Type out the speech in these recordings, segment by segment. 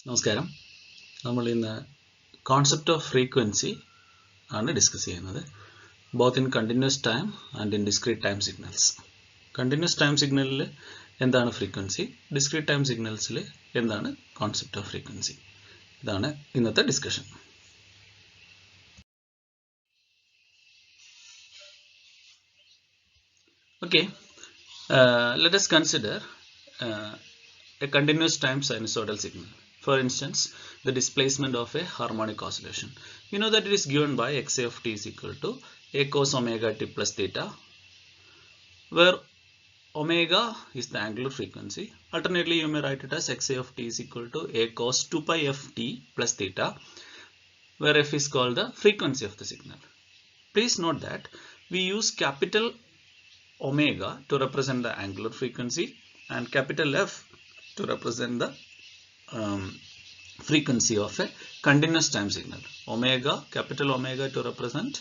നമസ്കാരം. നമ്മൾ ഇന്ന് കോൺസെപ്റ്റ് ഓഫ് ഫ്രീക്വൻസി ആണ് ഡിസ്കസ് ചെയ്യുന്നത്. Both in continuous time and in discrete time signals. Continuous time സിഗ്നലിൽ എന്താണ് ഫ്രീക്വൻസി, ഡിസ്ക്രീറ്റ് ടൈം സിഗ്നൽസിൽ എന്താണ് കോൺസെപ്റ്റ് ഓഫ് ഫ്രീക്വൻസി, ഇതാണ് ഇന്നത്തെ discussion. Okay, let us consider a continuous time sinusoidal signal. For instance, the displacement of a harmonic oscillation. You know that it is given by xa of t is equal to a cos omega t plus theta, where omega is the angular frequency. Alternately, you may write it as xa of t is equal to a cos 2 pi f t plus theta, where f is called the frequency of the signal. Please note that we use capital omega to represent the angular frequency and capital F to represent the frequency of a continuous time signal. Omega, capital omega to represent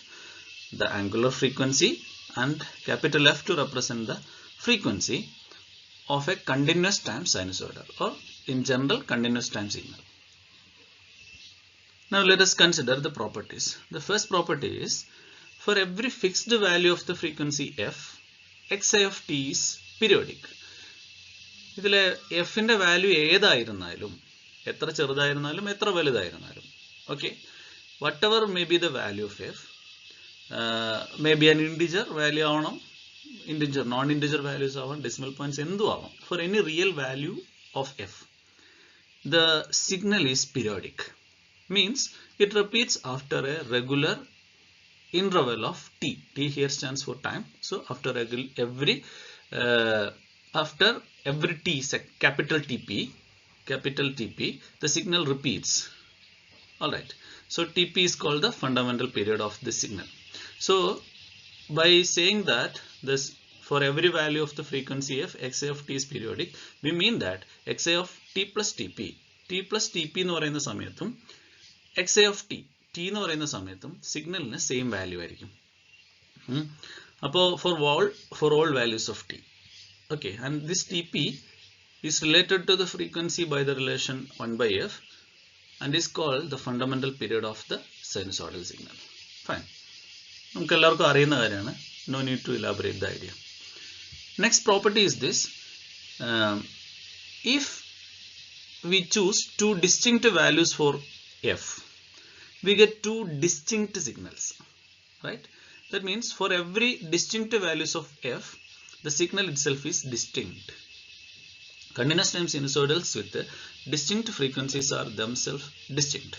the angular frequency and capital F to represent the frequency of a continuous time sinusoidal, or in general continuous time signal. Now let us consider the properties. The first property is, for every fixed value of the frequency f, xi of t is periodic. ഇതിൽ എഫിൻ്റെ value ഏതായിരുന്നാലും, എത്ര ചെറുതായിരുന്നാലും എത്ര വലുതായിരുന്നാലും, okay, whatever may be the value of F, may be an integer value ആവണം, integer non integer values ആവാം, decimal points എന്തും ആവാം. For any real value of F, the signal is periodic. Means it repeats after a regular interval of t. T here stands for time. So after every t, capital TP, the signal repeats. All right. So TP is called the fundamental period of the signal. So by saying that this, for every value of the frequency f, xi of t is periodic, we mean that xi of t plus TP എന്ന് പറയുന്ന സമയത്തും xi of t എന്ന് പറയുന്ന സമയത്തും സിഗ്നലിന് same value ആയിരിക്കും. അപ്പോൾ for all values of t, okay, and this TP is related to the frequency by the relation 1 by f and is called the fundamental period of the sinusoidal signal. Fine. നമുക്ക് എല്ലാവർക്കും അറിയുന്ന കാര്യമാണ്. No need to elaborate the idea. Next property is this: if we choose two distinct values for f, we get two distinct signals, right? That means for every distinct values of f, the signal itself is distinct. Continuous time sinusoidals with distinct frequencies are themselves distinct.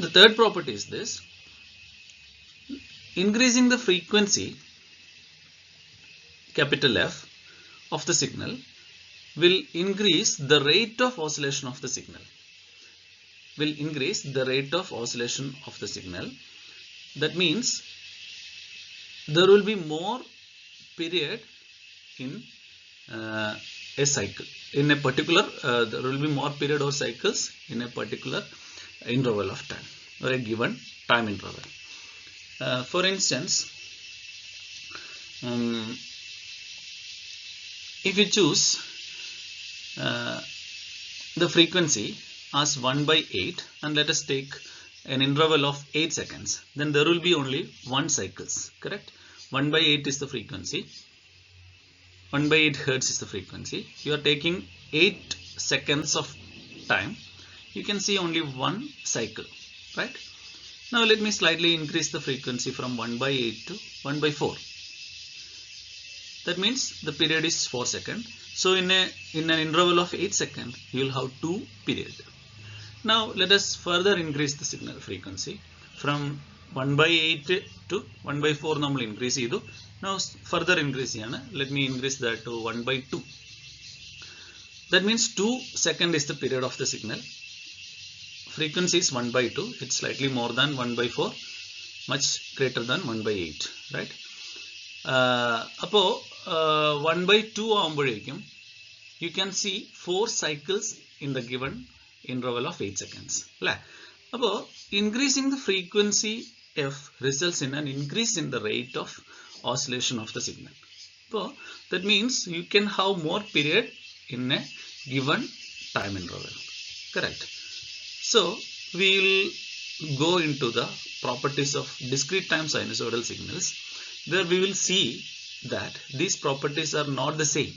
The third property is this: increasing the frequency, capital F, of the signal will increase the rate of oscillation of the signal. That means there will be more period in a cycle, in a particular there will be more period or cycles in a particular interval of time, or a given time interval. For instance, if you choose the frequency as 1 by 8 and let us take an interval of 8 seconds, then there will be only 1 cycles, correct? 1 by 8 is the frequency, 1 by 8 hertz is the frequency. You are taking 8 seconds of time, you can see only 1 cycle, right? Now let me slightly increase the frequency from 1 by 8 to 1 by 4. That means the period is 4 seconds. So in an interval of 8 seconds, you will have 2 periods. Now let us further increase the signal frequency from 1 by 8 to 1 by 4. നമ്മൾ increase ചെയ്തു. Now further increase ചെയ്യാണ്. Let me increase that to 1 by 2. That means 2 seconds is the period of the signal. Frequency is 1 by 2. It's slightly more than 1 by 4, much greater than 1 by 8, right? അപ്പോൾ 1 by 2 ആകുമ്പോഴേക്കും you can see 4 cycles in the given interval of 8 seconds. അല്ലേ? അപ്പോൾ increasing the frequency f results in an increase in the rate of oscillation of the signal. So that means you can have more period in a given time interval. Correct. So we will go into the properties of discrete time sinusoidal signals, where we will see that these properties are not the same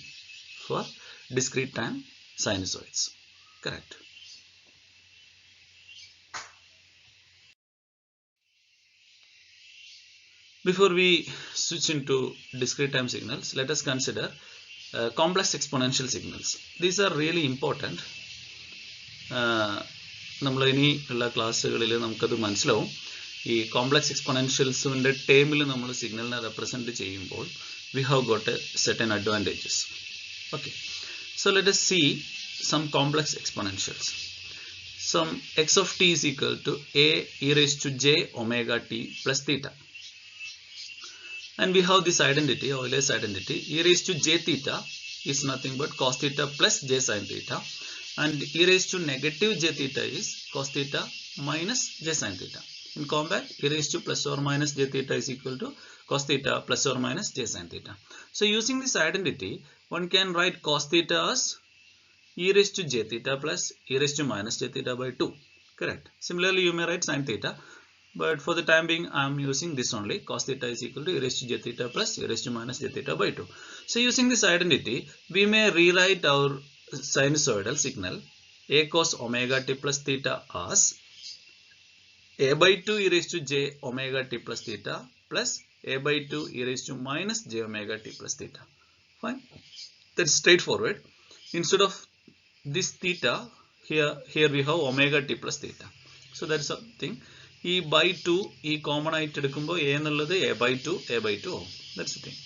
for discrete time sinusoids. Correct. Before we switch into discrete time signals, let us consider complex exponential signals. These are really important. നമ്മൾ ഇനി ഉള്ള ക്ലാസ്സുകളിൽ നമുക്കത് മനസ്സിലാവും. ഈ complex എക്സ്പൊണൻഷ്യൽസിൻ്റെ ടേമിൽ നമ്മൾ സിഗ്നലിനെ റെപ്രസെൻറ്റ് ചെയ്യുമ്പോൾ we have got a certain advantages. Okay, so let us see some complex exponentials. Some x of t is equal to a e raised to j omega t plus theta, and we have this identity, Euler's identity. E raised to j theta is nothing but cos theta plus j sin theta, and e raised to negative j theta is cos theta minus j sin theta. In compact, e raised to plus or minus j theta is equal to cos theta plus or minus j sin theta. So using this identity, one can write cos theta as e raised to j theta plus e raised to minus j theta by 2. Correct. Similarly, you may write sin theta, but for the time being I am using this only. Cos theta is equal to e raised to j theta plus e raised to minus j theta by 2. So using this identity, we may rewrite our sinusoidal signal a cos omega t plus theta as a by 2 e raised to j omega t plus theta plus a by 2 e raised to minus j omega t plus theta. Fine. That's straightforward. Instead of this theta, here we have omega t plus theta. So that's something. E by 2 e common ആയിട്ട് എടുക്കുമ്പോൾ a എന്നുള്ളത് a by 2 ആവും. That's the thing.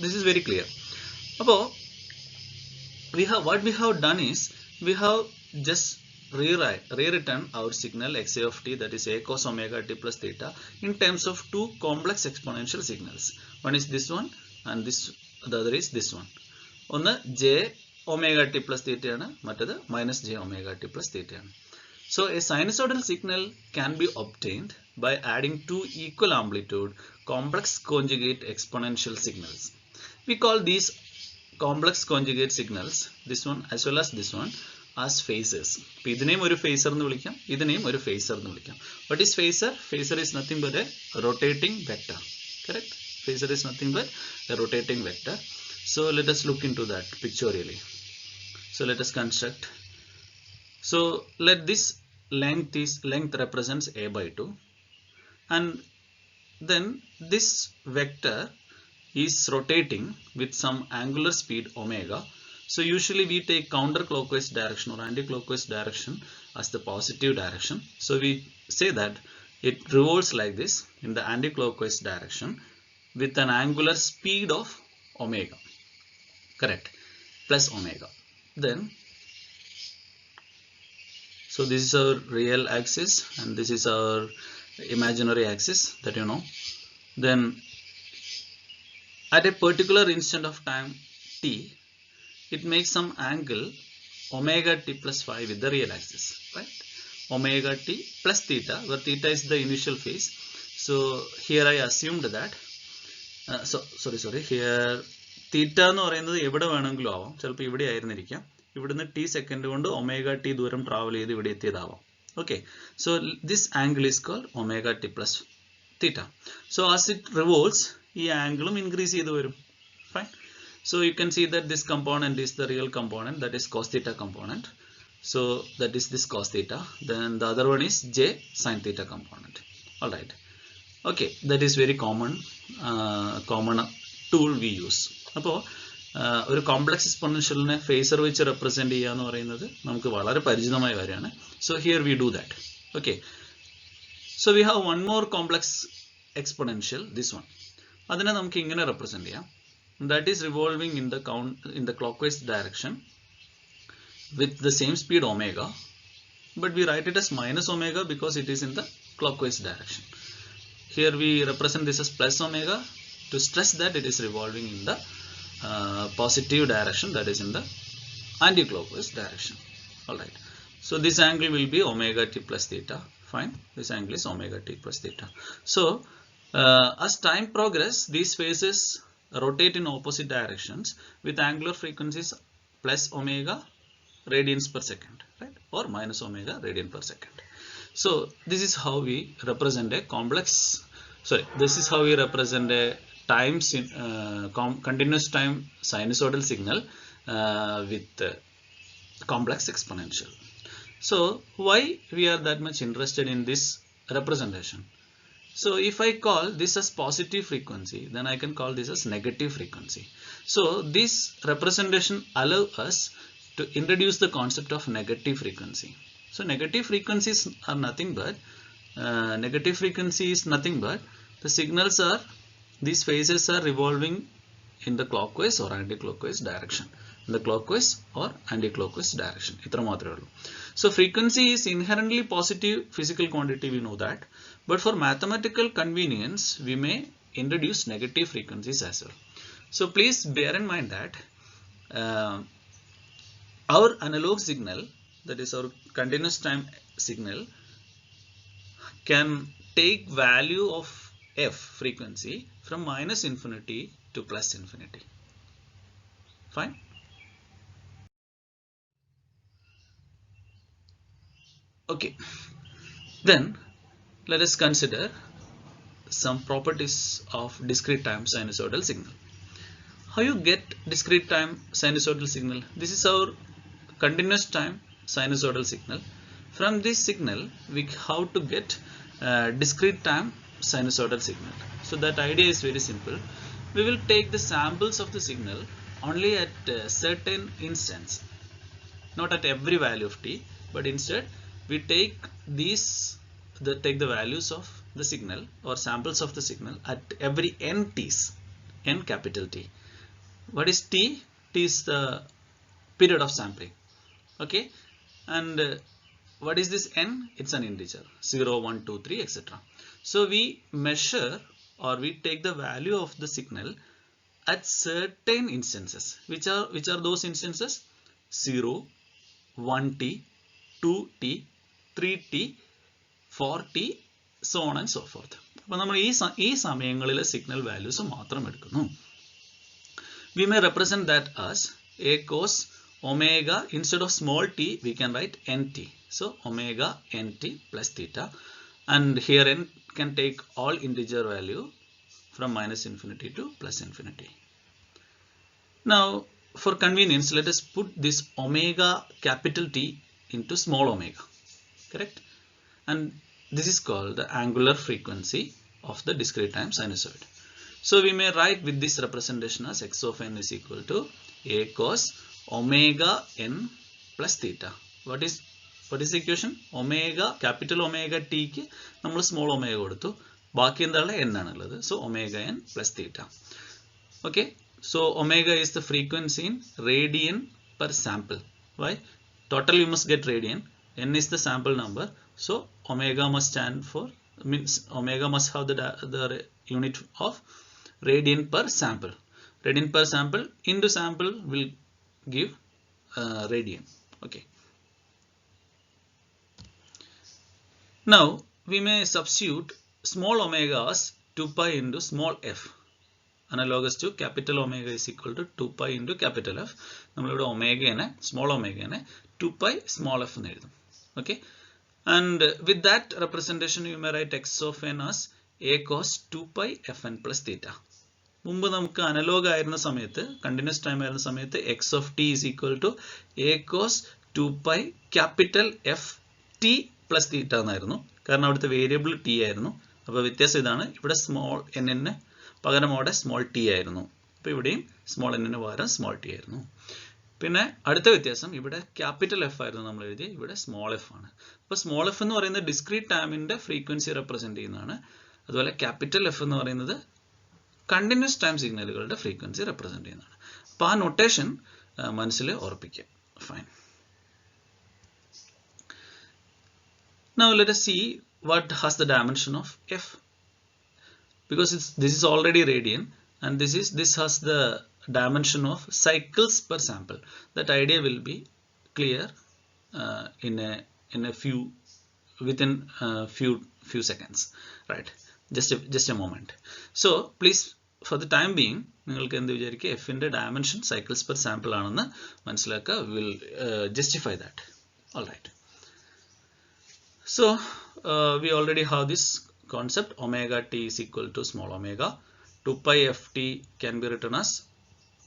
This is very clear. അപ്പോൾ what we have done is we have just rewritten our signal xa of t, that is a cos omega t plus theta, in terms of two complex exponential signals. One is this one and the other is this one. ഒന്ന് j omega t plus theta ആണ്, മറ്റേത് minus j omega t plus theta ആണ്. So a sinusoidal signal can be obtained by adding two equal amplitude complex conjugate exponential signals. We call these complex conjugate signals, this one as well as this one, as phasors. ഇതിനെയും ഒരു phasor എന്ന് വിളിക്കാം, ഇതിനെയും ഒരു phasor എന്ന് വിളിക്കാം. What is phasor? Phasor is nothing but a rotating vector. Correct? Phasor is nothing but a rotating vector. So let us look into that pictorially. So let us construct. So let this length represents a by 2, and then this vector is rotating with some angular speed omega. So usually we take counterclockwise direction or anti-clockwise direction as the positive direction. So we say that it revolves like this in the anti-clockwise direction with an angular speed of omega. Correct. Plus omega. Then so this is our real axis and this is our imaginary axis, that you know. Then at a particular instant of time t, it makes some angle omega t plus phi with the real axis, right? Omega t plus theta, where theta is the initial phase. So here I assumed that here theta എന്ന് പറയുന്നത് എവിടെ വേണമെങ്കിലും ആവാം. ചിലപ്പോൾ ഇവിടെ ആയിരുന്നിരിക്കാം. ഇവിടുന്ന് t second കൊണ്ട് omega t ദൂരം ട്രാവൽ ചെയ്ത് ഇവിടെ എത്തിയതാവാം. Okay, so this angle is called omega t plus theta. So as it revolves, ഈ ആംഗിളും ഇൻക്രീസ് ചെയ്ത് വരും. Fine. So you can see that this component is the real component, that is cos theta component. So that is this cos theta. Then the other one is j sin theta component. All right. Okay, that is very common tool we use. അപ്പോൾ ഒരു complex എക്സ്പോണൻഷ്യലിനെ phasor വെച്ച് represent ചെയ്യുക എന്ന് പറയുന്നത് നമുക്ക് വളരെ പരിചിതമായ കാര്യമാണ്. So here we do that. Okay, so we have one more complex exponential, this one. അതിനെ നമുക്ക് ഇങ്ങനെ റെപ്രസെൻറ്റ് ചെയ്യാം. That is revolving in the clockwise direction with the same speed omega, but we write it as minus omega because it is in the clockwise direction. Here we represent this as plus omega to stress that it is revolving in the positive direction, that is in the anti-clockwise direction. All right. So this angle will be omega t plus theta. Fine. This angle is omega t plus theta. So as time progresses, these phases rotate in opposite directions with angular frequencies plus omega radians per second, right, or minus omega radian per second. So this is how we represent a complex, sorry, this is how we represent a times in continuous time sinusoidal signal with complex exponential. So why we are that much interested in this representation? So if I call this as positive frequency, then I can call this as negative frequency. So this representation allows us to introduce the concept of negative frequency. So negative frequencies are nothing but the signals are, these phases are revolving in the clockwise or anti-clockwise direction. In the clockwise or anti-clockwise direction. So frequency is inherently positive physical quantity, we know that. But for mathematical convenience, we may introduce negative frequencies as well. So please bear in mind that our analog signal, that is our continuous time signal, can take value of f frequency from minus infinity to plus infinity. Fine. Okay. Then let us consider some properties of discrete time sinusoidal signal. How you get discrete time sinusoidal signal? This is our continuous time sinusoidal signal. From this signal, we how to get discrete time sinusoidal signal. So that idea is very simple. We will take the samples of the signal only at certain instance, not at every value of t, but instead we take these, take the values of the signal or samples of the signal at every n t's, n capital T. What is t? T is the period of sampling. Okay, and what is this n? It's an integer, 0, 1, 2, 3, etc. So we measure or we take the value of the signal at certain instances. Which are those instances? 0, 1t, 2t, 3t, 4t, so on and so forth. അപ്പോൾ നമ്മൾ ഈ സമയങ്ങളിലെ signal values മാത്രം എടുക്കുന്നു. We may represent that as a cos omega, instead of small t we can write nt. So omega nt plus theta, and here n can take all integer value from minus infinity to plus infinity. Now for convenience, let us put this omega capital T into small omega, correct? And this is called the angular frequency of the discrete time sinusoid. So we may write with this representation as x of n is equal to a cos omega n plus theta. What is the equation? Omega, capital omega t ക്ക് നമ്മൾ small omega കൊടുത്തു, ബാക്കി എന്താണ് n ആണുള്ളത്. So omega n plus theta. Okay, so omega is the frequency in radian per sample. Why? Total you must get radian, n is the sample number, so omega must stand for, means omega must have the unit of radian per sample. Radian per sample into sample will give radian. Okay. Now we may substitute small omega as 2 pi into small f, analogous to capital omega is equal to 2 pi into capital F. നമ്മളിവിടെ ഒമേഗനെ, small ഒമേഗനെ 2 pi small f എന്ന് എഴുതും. Okay, and with that representation you may write x of n as a cos 2 pi fn plus theta. മുമ്പ് നമുക്ക് analogue ആയിരുന്ന സമയത്ത്, continuous time ആയിരുന്ന സമയത്ത് x of t is equal to a cos 2 pi capital F t plus theta എന്നായിരുന്നു. കാരണം അവിടുത്തെ variable T ആയിരുന്നു. അപ്പോൾ വ്യത്യാസം ഇതാണ്. ഇവിടെ സ്മോൾ എന്നിന് പകരം അവിടെ സ്മോൾ ടി ആയിരുന്നു. അപ്പോൾ ഇവിടെയും സ്മോൾ എന്നിന് പകരം സ്മോൾ ടി ആയിരുന്നു. പിന്നെ അടുത്ത വ്യത്യാസം, ഇവിടെ ക്യാപിറ്റൽ എഫ് ആയിരുന്നു നമ്മൾ എഴുതിയ, ഇവിടെ സ്മോൾ എഫ് ആണ്. അപ്പോൾ സ്മോൾ എഫ് എന്ന് പറയുന്നത് ഡിസ്ക്രീറ്റ് ടൈമിൻ്റെ ഫ്രീക്വൻസി റെപ്രസെൻറ്റ് ചെയ്യുന്നതാണ്. അതുപോലെ ക്യാപിറ്റൽ എഫ് എന്ന് പറയുന്നത് കണ്ടിന്യൂസ് ടൈം സിഗ്നലുകളുടെ ഫ്രീക്വൻസി റെപ്രസെൻറ്റ് ചെയ്യുന്നതാണ്. അപ്പോൾ ആ നൊട്ടേഷൻ മനസ്സിൽ ഓർപ്പിക്കുക. Fine. Now let us see what has the dimension of f, because this is already radian and this has the dimension of cycles per sample. That idea will be clear in a few, within few seconds, right? Just a moment. So please for the time being നിങ്ങൾക്ക് എന്ത് വിചാരിക്കുക എഫിൻ്റെ dimension cycles per sample ആണെന്ന് മനസ്സിലാക്കുക. Will justify that. All right. So we already have this concept omega t is equal to small omega. 2 pi ft can be written as,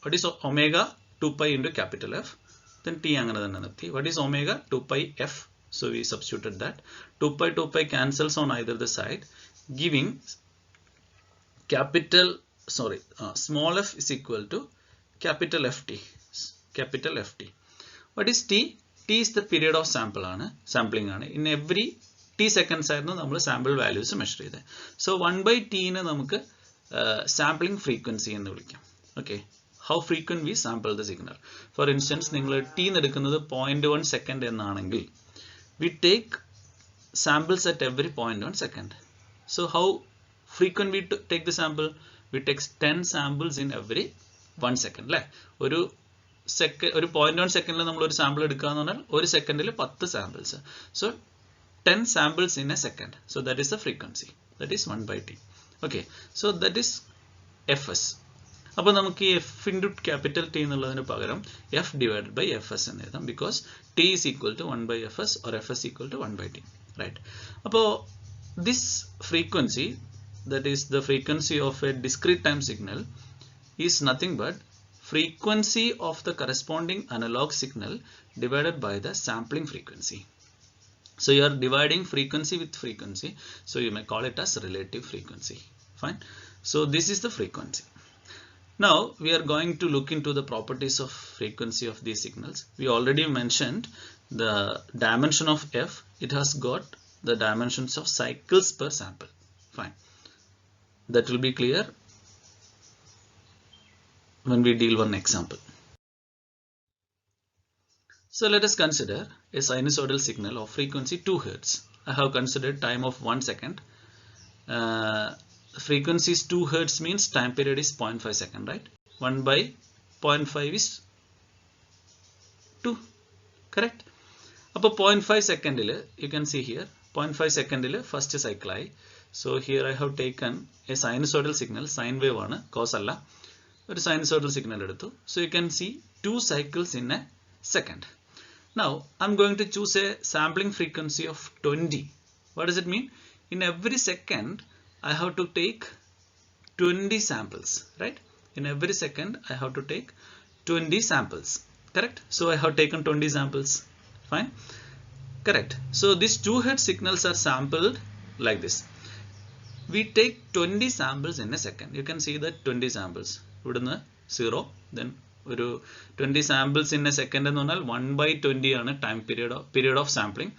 what is omega? 2 pi into capital F. Then t angana thanne nirthi. What is omega? 2 pi f. So we substituted that. 2 pi cancels on either the side, giving small f is equal to capital ft. Capital ft. What is t? T is the period of sampling. In every t seconds we sample values measure. So 1 by t we sampling frequency. Okay. How frequent we sample the signal. For instance, t 0.1 second, we take samples at every 0.1 second. So how frequent we take the sample? We take 10 samples in every 1 second. ഒരു 0.1 സെക്കൻഡിൽ നമ്മൾ ഒരു sample എടുക്കുക എന്ന് പറഞ്ഞാൽ ഒരു സെക്കൻഡിൽ 10 samples. So 10 samples in a second. So that is the frequency. That is 1 by t. Okay. So that is fs. അപ്പോൾ നമുക്ക് ഈ f into capital T എന്നുള്ളതിന് പകരം f divided by fs എന്ന് എഴുതാം. because t is equal to 1 by fs or fs equal to 1 by t. Right. അപ്പോൾ this frequency, that is the frequency of a discrete time signal, is nothing but frequency of the corresponding analog signal divided by the sampling frequency. So you are dividing frequency with frequency, so you may call it as relative frequency. Fine. So this is the frequency. Now we are going to look into the properties of frequency of these signals. We already mentioned the dimension of f. It has got the dimensions of cycles per sample. Fine. That will be clear when we deal one example. So let us consider a sinusoidal signal of frequency 2 Hz. I have considered time of 1 second. Frequency is 2 Hz means time period is 0.5 second, right? 1 by 0.5 is 2, correct? Appo 0.5 second you can see here 0.5 second first cycle I. So here I have taken a sinusoidal signal, sine wave aanu, cos alla. A sinusoidal signal eduthu. So you can see 2 cycles in a second. Now I'm going to choose a sampling frequency of 20. What does it mean? In every second I have to take 20 samples, right? In every second I have to take 20 samples, correct? So I have taken 20 samples. Fine, correct. So these 2 Hz signals are sampled like this. We take 20 samples in a second. You can see that 20 samples. 0, then 20 samples in a second എന്ന് പറഞ്ഞാൽ 1 by 20 ആണ് time period of sampling.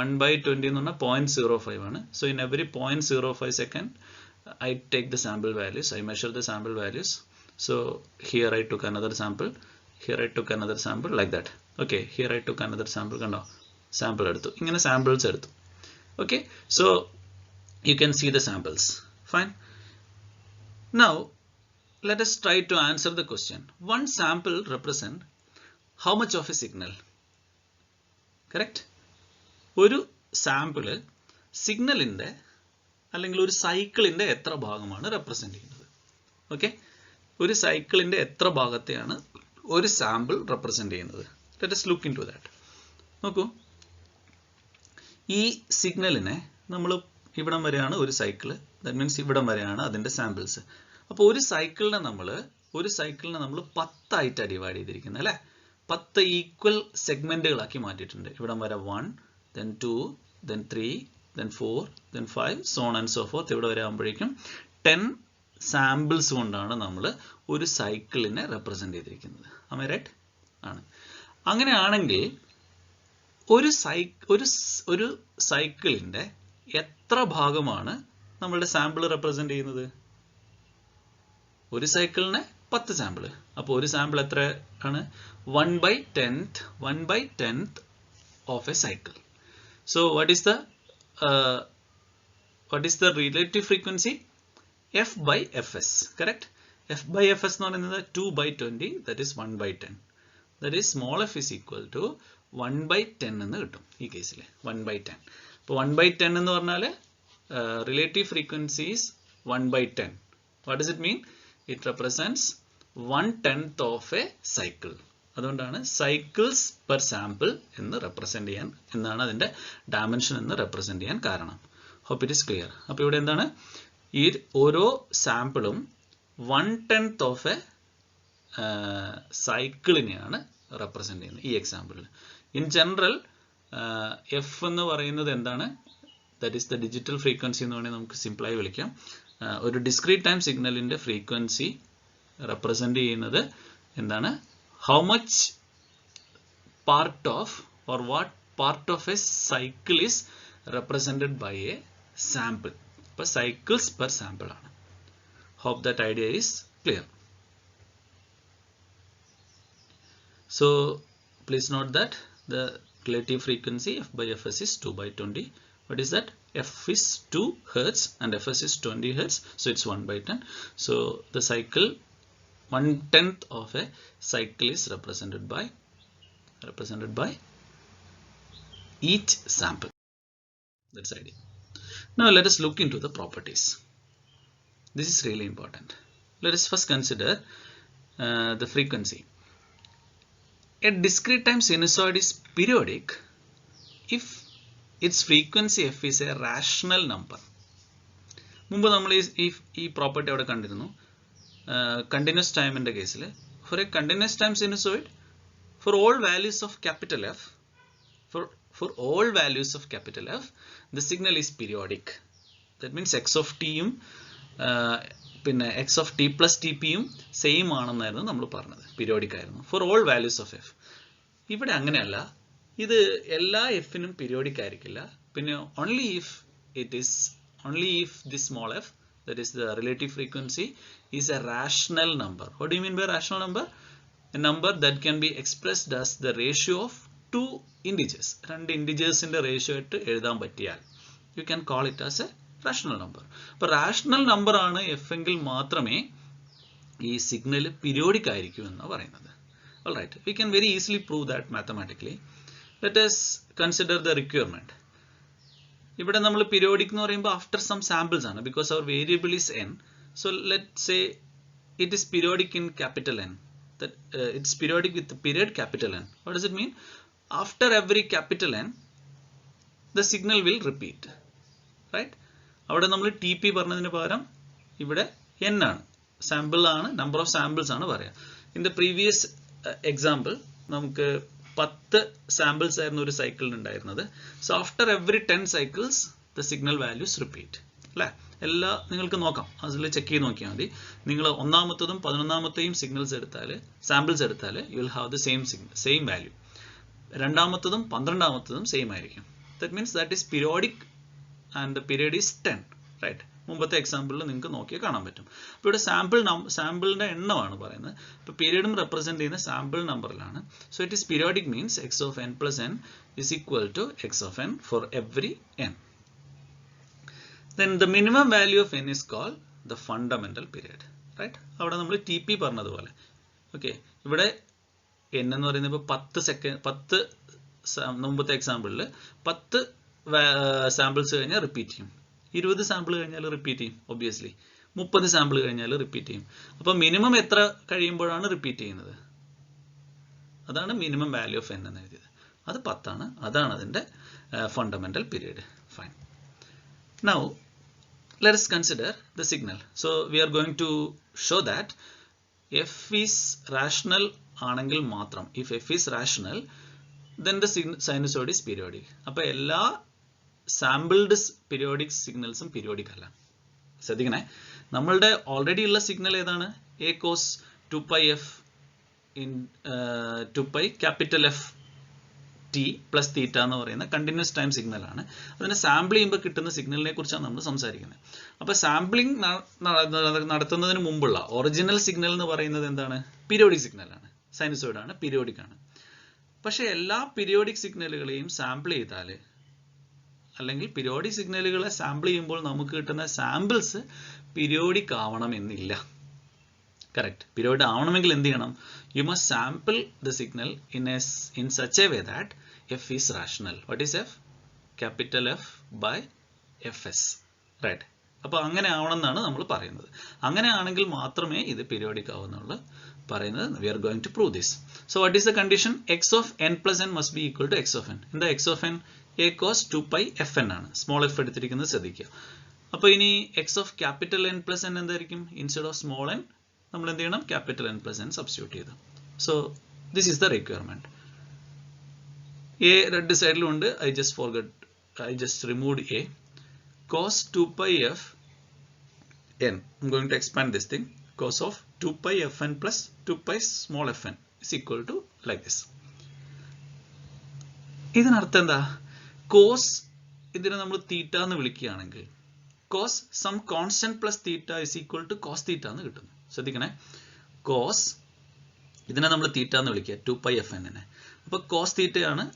1 by 20 എന്ന് പറഞ്ഞാൽ 0.05 ആണ്. So in every 0.05 second I take the sample values. I measure the sample values. So here I took another sample. Here I took another sample, like that. Okay, here I took another sample. കണ്ടോ, sample എടുത്തു. ഇങ്ങനെ samples എടുത്തു. Okay, so you can see the samples. Fine. Now let us try to answer the question. One sample represent how much of a signal? Correct? ഒരു sample സിഗ്നലിൻ്റെ അല്ലെങ്കിൽ ഒരു സൈക്കിളിൻ്റെ എത്ര ഭാഗമാണ് റെപ്രസെൻ്റ് ചെയ്യുന്നത്? ഓക്കെ, ഒരു സൈക്കിളിൻ്റെ എത്ര ഭാഗത്തെയാണ് ഒരു സാമ്പിൾ റെപ്രസെൻ്റ് ചെയ്യുന്നത്? Let us look into that. നോക്കൂ, ഈ സിഗ്നലിനെ നമ്മൾ ഇവിടം വരെയാണ് ഒരു സൈക്കിൾ, ദാറ്റ് മീൻസ് ഇവിടം വരെയാണ് അതിൻ്റെ സാമ്പിൾസ്. അപ്പോൾ ഒരു സൈക്കിളിനെ നമ്മൾ 10 ആയിട്ടാണ് ഡിവൈഡ് ചെയ്തിരിക്കുന്നത്, അല്ലേ? 10 ഈക്വൽ സെഗ്മെൻറ്റുകളാക്കി മാറ്റിയിട്ടുണ്ട്. ഇവിടം വരെ 1, then 2, then 3, then 4, then 5, so on and so forth. ഇവിടെ വരെ ആകുമ്പോഴേക്കും 10 സാമ്പിൾസ് കൊണ്ടാണ് നമ്മൾ ഒരു സൈക്കിളിനെ റെപ്രസെൻ്റ് ചെയ്തിരിക്കുന്നത്. am I right? ആണ്. അങ്ങനെയാണെങ്കിൽ ഒരു സൈക്കിളിൻ്റെ എത്ര ഭാഗമാണ് നമ്മളുടെ സാമ്പിൾ റെപ്രസെൻ്റ് ചെയ്യുന്നത്? ഒരു സൈക്കിളിന് 10 സാമ്പിൾ. അപ്പോൾ ഒരു സാമ്പിൾ എത്ര ആണ്? 1 by 10th of a cycle. So what is the relative frequency? F by fs, correct? F by fs എന്ന് പറയുന്നത് 2 by 20, that is 1 by 10. That is small f is equal to 1 by 10 എന്ന് കിട്ടും ഈ കേസിൽ. 1 by 10. അപ്പോൾ 1 by 10 എന്ന് പറഞ്ഞാൽ relative frequency is 1 by 10. What does it mean? it represents 1/10 of a cycle. അതുകൊണ്ടാണ് cycles per sample എന്ന് represent ചെയ്യാൻ, എന്നാണ് അതിൻ്റെ dimension എന്ന് represent ചെയ്യാൻ കാരണം. Hope it is clear. അപ്പോൾ ഇവിടെ എന്താണ്, ഈ ഓരോ സാമ്പിളും 1/10 of a സൈക്കിളിനെയാണ് റെപ്രസെൻ്റ് ചെയ്യുന്നത് ഈ എക്സാമ്പിളിൽ. ഇൻ ജനറൽ എഫ് എന്ന് പറയുന്നത് എന്താണ്, that is the digital frequency എന്ന് വേണമെങ്കിൽ നമുക്ക് സിമ്പിളായി വിളിക്കാം. ഒരു ഡിസ്ക്രീറ്റ് ടൈം സിഗ്നലിൻ്റെ ഫ്രീക്വൻസി റെപ്രസെൻ്റ് ചെയ്യുന്നത് എന്താണ്, how much part of or what part of A cycle is represented by a sample. അപ്പോൾ cycles per sample ആണ്. Hope that idea is clear. So please note that the relative frequency f by fs is 2/20. What is that? F is 2 Hertz and fs is 20 Hertz, so it's 1/10. So the cycle 1/10 of a cycle is represented by each sample. That's the idea. Now let us look into the properties. This is really important. Let us first consider the frequency. A discrete time sinusoid is periodic if its frequency f is a rational number. മുമ്പ് നമ്മൾ ഈ property അവിടെ കണ്ടിരുന്നു. Continuous ടൈമിൻ്റെ കേസിൽ for a continuous time sinusoid for all values of capital F for all values of capital F, the signal is periodic. That means x of t യും പിന്നെ x of t plus tp യും same ആണെന്നായിരുന്നു നമ്മൾ പറഞ്ഞത്, periodic ആയിരുന്നു four all values of F. ഇവിടെ അങ്ങനെയല്ല, ഇത് എല്ലാ എഫിനും പീരിയോഡിക് ആയിരിക്കില്ല. പിന്നെ only if this small f, that is the relative frequency, is a rational number. What do you mean by rational number? A number that can be expressed as the ratio of two integers. രണ്ട് ഇൻഡിജേഴ്സിൻ്റെ ratio ആയിട്ട് എഴുതാൻ പറ്റിയാൽ you can call it as a rational number. അപ്പോൾ rational number ആണ് F എങ്കിൽ മാത്രമേ ഈ സിഗ്നൽ പീരിയോഡിക് ആയിരിക്കൂ എന്നാണ് പറയുന്നത്. All right, we can very easily prove that mathematically. Let us consider the requirement. ഇവിടെ നമ്മൾ പീരിയോഡിക് എന്ന് പറയുമ്പോൾ ആഫ്റ്റർ സം സാമ്പിൾസ് ആണ്, because our variable is n. So let say it is periodic in capital N. That it's periodic with the period capital N. What does it mean? After every capital N, the signal will repeat, right? അവിടെ നമ്മൾ T P പറഞ്ഞതിന് പകരം ഇവിടെ n ആണ്, sample ആണ്, number of samples ആണ് പറയാം. In the previous example നമുക്ക് 10 സാമ്പിൾസ് ആയിരുന്നു ഒരു സൈക്കിളിന് ഉണ്ടായിരുന്നത്. So after every 10 cycles the signal values repeat, അല്ലേ? എല്ലാ നിങ്ങൾക്ക് നോക്കാം, അതിൽ ചെക്ക് ചെയ്ത് നോക്കിയാൽ മതി. നിങ്ങൾ 1ാമത്തതും 11ാമത്തെയും സാമ്പിൾസ് എടുത്താൽ you will have the same value. 2ാമത്തതും 12ാമത്തതും സെയിം ആയിരിക്കും. That means that is periodic and the period is 10, right? മുമ്പത്തെ എക്സാമ്പിളിൽ നിങ്ങൾക്ക് നോക്കിയാൽ കാണാൻ പറ്റും. അപ്പോൾ ഇവിടെ സാമ്പിളിൻ്റെ എണ്ണമാണ് പറയുന്നത്. ഇപ്പോൾ പീരിയഡും റെപ്രസെൻറ്റ് ചെയ്യുന്ന സാമ്പിൾ നമ്പറിലാണ്. So it is periodic means X of n plus n is equal to X of n for every n. Then the minimum value of n is called the fundamental period, right? അവിടെ നമ്മൾ T P പറഞ്ഞതുപോലെ. Okay, ഇവിടെ n എന്ന് പറയുന്നത് ഇപ്പോൾ 10 മുമ്പത്തെ എക്സാമ്പിളിൽ 10 samples കഴിഞ്ഞാൽ repeat ചെയ്യും, 20 സാമ്പിൾ കഴിഞ്ഞാൽ റിപ്പീറ്റ് ചെയ്യും, ഒബ്വിയസ്ലി 30 സാമ്പിൾ കഴിഞ്ഞാൽ റിപ്പീറ്റ് ചെയ്യും. അപ്പോൾ മിനിമം എത്ര കഴിയുമ്പോഴാണ് റിപ്പീറ്റ് ചെയ്യുന്നത്? അതാണ് മിനിമം വാല്യൂ ഓഫ് n എന്ന് എഴുതിയത്. അത് 10 ആണ്. അതാണ് അതിൻ്റെ fundamental period. Fine. Now let us consider the signal. So we are going to show that f is rational ആണെങ്കിൽ മാത്രം, if f is rational, then the sinusoid is periodic. അപ്പോൾ എല്ലാ സാമ്പിൾഡ് പീരിയോഡിക് സിഗ്നൽസും പീരിയോഡിക് അല്ല. ശ്രദ്ധിക്കണേ, നമ്മളുടെ already ഉള്ള signal ഏതാണ്? a cos 2π f in 2π capital F T plus theta എന്ന് പറയുന്ന കണ്ടിന്യൂസ് ടൈം സിഗ്നലാണ്. അതിനെ സാമ്പിൾ ചെയ്യുമ്പോൾ കിട്ടുന്ന സിഗ്നലിനെ കുറിച്ചാണ് നമ്മൾ സംസാരിക്കുന്നത്. അപ്പോൾ സാമ്പിളിംഗ് നടത്തുന്നതിന് മുമ്പുള്ള ഒറിജിനൽ സിഗ്നൽ എന്ന് പറയുന്നത് എന്താണ്? പീരിയോഡിക് സിഗ്നലാണ്, സൈനുസോയിഡാണ്, പീരിയോഡിക് ആണ്. പക്ഷേ എല്ലാ പീരിയോഡിക് സിഗ്നലുകളെയും സാമ്പിൾ ചെയ്താൽ, അല്ലെങ്കിൽ പീരിയോഡിക് സിഗ്നലുകളെ സാമ്പിൾ ചെയ്യുമ്പോൾ നമുക്ക് കിട്ടുന്ന സാമ്പിൾസ് പീരിയോഡിക് ആവണമെന്നില്ല. കറക്റ്റ്. പീരിയോഡിക് ആവണമെങ്കിൽ എന്ത് ചെയ്യണം? You must sample the signal in such a way that f is rational. What is f? Capital F by fs, right? അപ്പോൾ അങ്ങനെ ആവണമെന്നാണ് നമ്മൾ പറയുന്നത്. അങ്ങനെയാണെങ്കിൽ മാത്രമേ ഇത് പീരിയോഡിക് ആവുമെന്നുള്ള പറയുന്നത്. We are going to prove this. So what is the condition? X of N plus N must be equal to X of N. എന്താ X of N? A cos 2π fn ആണ്. സ്മോൾ എഫ് എടുത്തിരിക്കുന്നത് ശ്രദ്ധിക്കുക. അപ്പോൾ ഇനി X of capital N plus N എന്തായിരിക്കും? Instead of small N നമ്മൾ എന്ത് ചെയ്യണം? Capital N plus N substitute ചെയ്തു. So this is the requirement. എ രണ്ട് സൈഡിലുണ്ട്. I just removed a. Cos 2π f n. I'm going to expand this thing. Cos of 2π fn plus 2π small fn is equal to like this. ഇതിനർത്ഥം എന്താ? Cos ഇതിനെ നമ്മൾ theta എന്ന് വിളിക്കുകയാണെങ്കിൽ cos some constant plus theta is equal to cos theta എന്ന് കിട്ടുന്നു. ശ്രദ്ധിക്കണേ, cos ഇതിനെ നമ്മൾ തീറ്റ എന്ന് വിളിക്കുക 2π fn നെ. അപ്പോൾ കോസ് തീറ്റയാണ്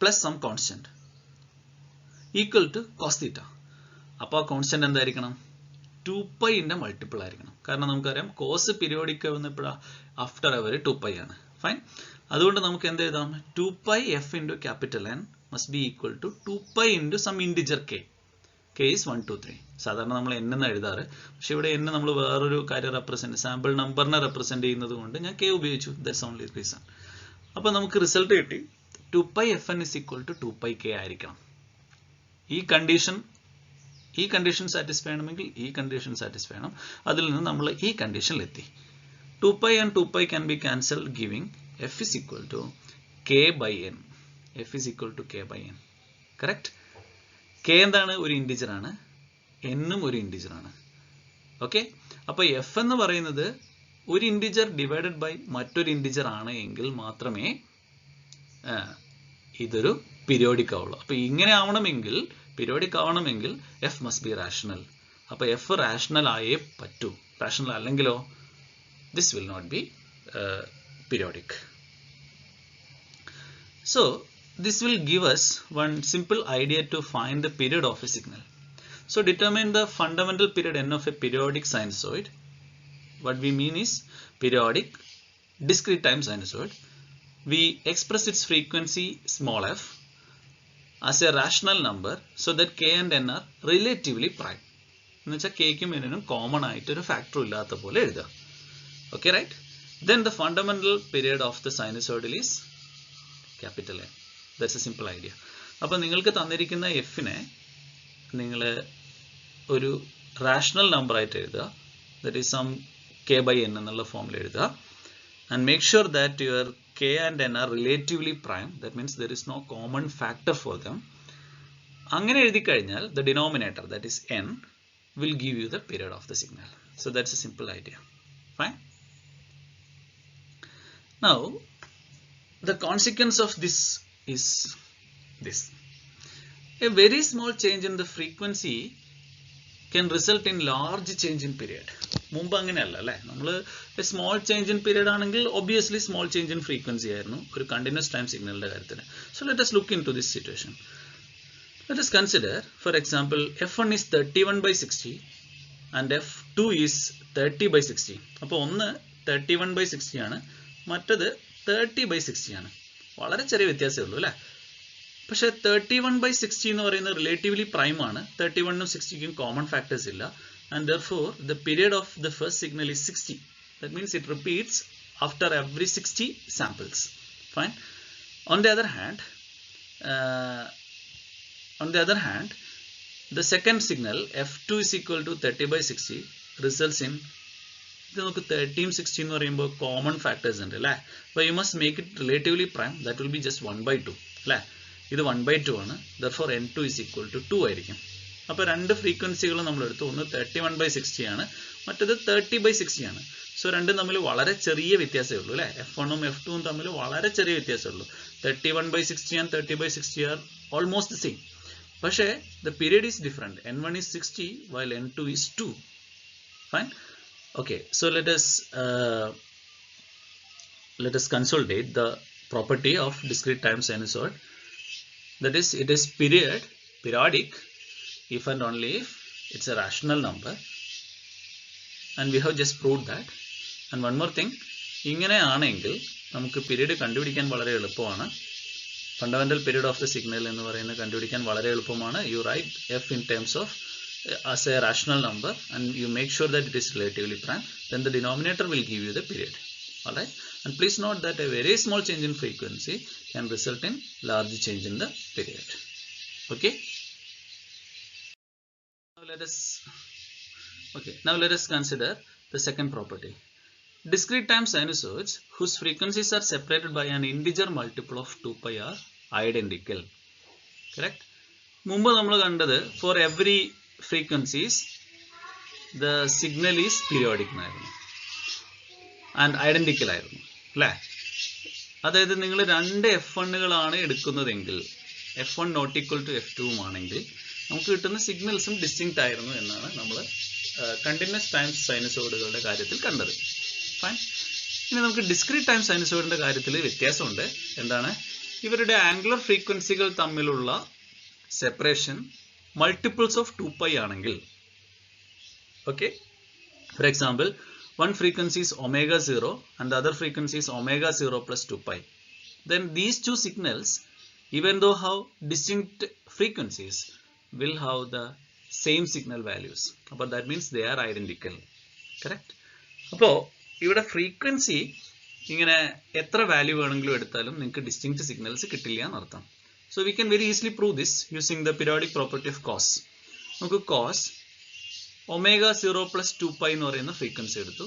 plus some constant equal to cos theta. അപ്പോൾ ആ കോൺസ്റ്റന്റ് എന്തായിരിക്കണം? 2π മൾട്ടിപ്പിൾ ആയിരിക്കണം. കാരണം നമുക്കറിയാം കോസ് പീരിയോഡിക് ആവുന്നപ്പോഴാണ് ആഫ്റ്റർ അവർ 2π ആണ്. ഫൈൻ. അതുകൊണ്ട് നമുക്ക് എന്ത് എഴുതാം? 2π f into capital N must be equal to 2π into some integer k. K is 1, 2, 3. സാധാരണ നമ്മൾ n എന്ന് എഴുതാറ്. പക്ഷെ ഇവിടെ n നമ്മൾ വേറൊരു കാര്യം സാമ്പിൾ നമ്പറിനെ റെപ്രസെന്റ് ചെയ്യുന്നത് കൊണ്ട് ഞാൻ k ഉപയോഗിച്ചു. That's only reason. അപ്പോൾ നമുക്ക് റിസൾട്ട് കിട്ടി 2π fn is equal to 2πk ആയിരിക്കണം. ഈ കണ്ടീഷൻ സാറ്റിസ്ഫൈ ചെയ്യണമെങ്കിൽ ഈ കണ്ടീഷൻ സാറ്റിസ്ഫൈ ചെയ്യണം. അതിൽ നിന്ന് നമ്മൾ ഈ കണ്ടീഷനിലെത്തി. 2π and 2π can be cancelled, giving f is equal to k by n. f is equal to k by n. Correct? k എന്താണ്? ഒരു ഇൻറ്റിജർ ആണ്. n-ഉം ഒരു ഇൻറ്റിജർ ആണ്. ഓക്കെ. അപ്പോൾ f എന്ന് പറയുന്നത് ഒരു ഇൻറ്റിജർ ഡിവൈഡഡ് ബൈ മറ്റൊരു ഇൻറ്റിജർ ആണ് എങ്കിൽ മാത്രമേ ഇതൊരു പീരിയോഡിക് ആവുള്ളൂ. അപ്പോൾ ഇങ്ങനെ ആവണമെങ്കിൽ, പീരിയോഡിക് ആവണമെങ്കിൽ f must be rational. അപ്പോൾ f റാഷണൽ ആയേ പറ്റൂ. റാഷണൽ അല്ലെങ്കിലോ this will not be periodic. So this will give us one simple idea to find the period of a signal. So determine the fundamental period n of a periodic sinusoid. What we mean is periodic discrete time sinusoid. We express its frequency small f as a rational number so that k and n are relatively prime. എന്ന് വെച്ചാൽ kക്കും n-നും common ആയിട്ട് ഒരു factor ഇല്ലാത്ത പോലെ എഴുതുക. Okay, right? Then the fundamental period of the sinusoidal is capital N. That's a simple idea. അപ്പോൾ നിങ്ങൾക്ക് തന്നിരിക്കുന്ന എഫിനെ നിങ്ങൾ ഒരു റാഷണൽ നമ്പർ ആയിട്ട് എഴുതുക. That is some k by n എന്നുള്ള ഫോമിൽ എഴുതുക. And make sure that your k and n are relatively prime. That means there is no common factor for them. അങ്ങനെ എഴുതി കഴിഞ്ഞാൽ the denominator, that is n, will give you the period of the signal. So that's a simple idea. Fine. Now the consequence of this is this: a very small change in the frequency can result in large change in period. മുമ്പ് അങ്ങനെയല്ല അല്ലേ? നമ്മൾ small change in period ആണെങ്കിൽ obviously small change in frequency ആയിരുന്നു ഒരു continuous time സിഗ്നലിന്റെ കാര്യത്തിൽ. So let us look into this situation. Let us consider, for example, f1 is 31/60 and f2 is 30/60. അപ്പോൾ ഒന്ന് 31/60 ആണ്, മറ്റത് 30/60 ആണ്. വളരെ ചെറിയ വ്യത്യാസമേ ഉള്ളൂ അല്ലേ? പക്ഷേ 31/60 എന്ന് പറയുന്നത് റിലേറ്റീവ്ലി പ്രൈം ആണ്. 31-നും 60-ക്കും കോമൺ ഫാക്ടേഴ്സ് ഇല്ല. And therefore the period of the first signal is 60. That means it repeats after every 60 samples. Fine. On the other hand, the second signal f2 is equal to 30/60 results in, ഇത് നമുക്ക് 30-60 എന്ന് പറയുമ്പോൾ common factors ഉണ്ട് അല്ലേ? അപ്പോൾ you must make it relatively prime. That will B just 1/2 അല്ലേ? ഇത് 1/2 ആണ്. therefore n2 is equal to 2 ആയിരിക്കും. അപ്പോൾ രണ്ട് ഫ്രീക്വൻസികളും നമ്മൾ എടുത്തു. ഒന്ന് 31/60 ആണ്, മറ്റത് 30/60 ആണ്. സോ രണ്ടും തമ്മിൽ വളരെ ചെറിയ വ്യത്യാസമേ ഉള്ളൂ അല്ലേ? f1-ഉം f2-ഉം തമ്മിൽ വളരെ ചെറിയ വ്യത്യാസമേ ഉള്ളൂ. 31/60 and 30/60 are almost the same. പക്ഷേ the period is different. n1 is 60 while n2 is 2. Fine. Okay, so let us consolidate the property of discrete time sinusoid. That is, it is periodic if and only if it's a rational number, and we have just proved that. And one more thing, ഇങ്ങനെ ആണെങ്കിൽ നമുക്ക് period കണ്ടുപിടിക്കാൻ വളരെ എളുപ്പമാണ്. Fundamental period of the signal എന്ന് പറയുന്നത് കണ്ടുപിടിക്കാൻ വളരെ എളുപ്പമാണ്. You write f in terms of as a rational number and you make sure that it is relatively prime, then the denominator will give you the period. Alright, and please note that a very small change in frequency can result in large change in the period. Okay, now let us consider the second property. Discrete time sinusoids whose frequencies are separated by an integer multiple of 2 pi are identical. Correct? മുമ്പ് നമ്മൾ കണ്ടത് for every frequencies the signal is periodic ആയിരുന്നു and identical ആയിരുന്നു അല്ലേ? അതായത് നിങ്ങൾ രണ്ട് F1കളാണ് എടുക്കുന്നതെങ്കിൽ F1 not equal to F2 ആണെങ്കിൽ നമുക്ക് കിട്ടുന്ന സിഗ്നൽസും ഡിസ്റ്റിങ്ക്റ്റ് ആയിരുന്നു എന്നാണ് നമ്മൾ കണ്ടിന്യൂസ് ടൈം സൈനസോയിഡുകളുടെ കാര്യത്തിൽ കണ്ടത്. ഫൈൻ. ഇനി നമുക്ക് ഡിസ്ക്രീറ്റ് ടൈം സൈനസോയിഡിന്റെ കാര്യത്തിൽ വ്യത്യാസമുണ്ട്. എന്താണ്? ഇവരുടെ ആംഗുലർ ഫ്രീക്വൻസികൾ തമ്മിലുള്ള സെപ്പറേഷൻ മൾട്ടിപ്പിൾസ് ഓഫ് 2 പൈ ആണെങ്കിൽ, okay, for example one frequency is omega 0 and the other frequency is omega 0 plus 2 pi, then these two signals, even though have distinct frequencies, will have the same signal values. But that means they are identical. Correct? അപ്പോൾ ഇവിടെ frequency ഇങ്ങനെ എത്ര value വേണമെങ്കിലും എടുത്താലും നിങ്ങൾക്ക് distinct signals കിട്ടില്ല എന്നർത്ഥം. So we can very easily prove this using the periodic property of cos. നമുക്ക് കോസ് ഒമേഗ 0 പ്ലസ് 2 പൈ എന്ന് പറയുന്ന ഫ്രീക്വൻസി എടുത്തു.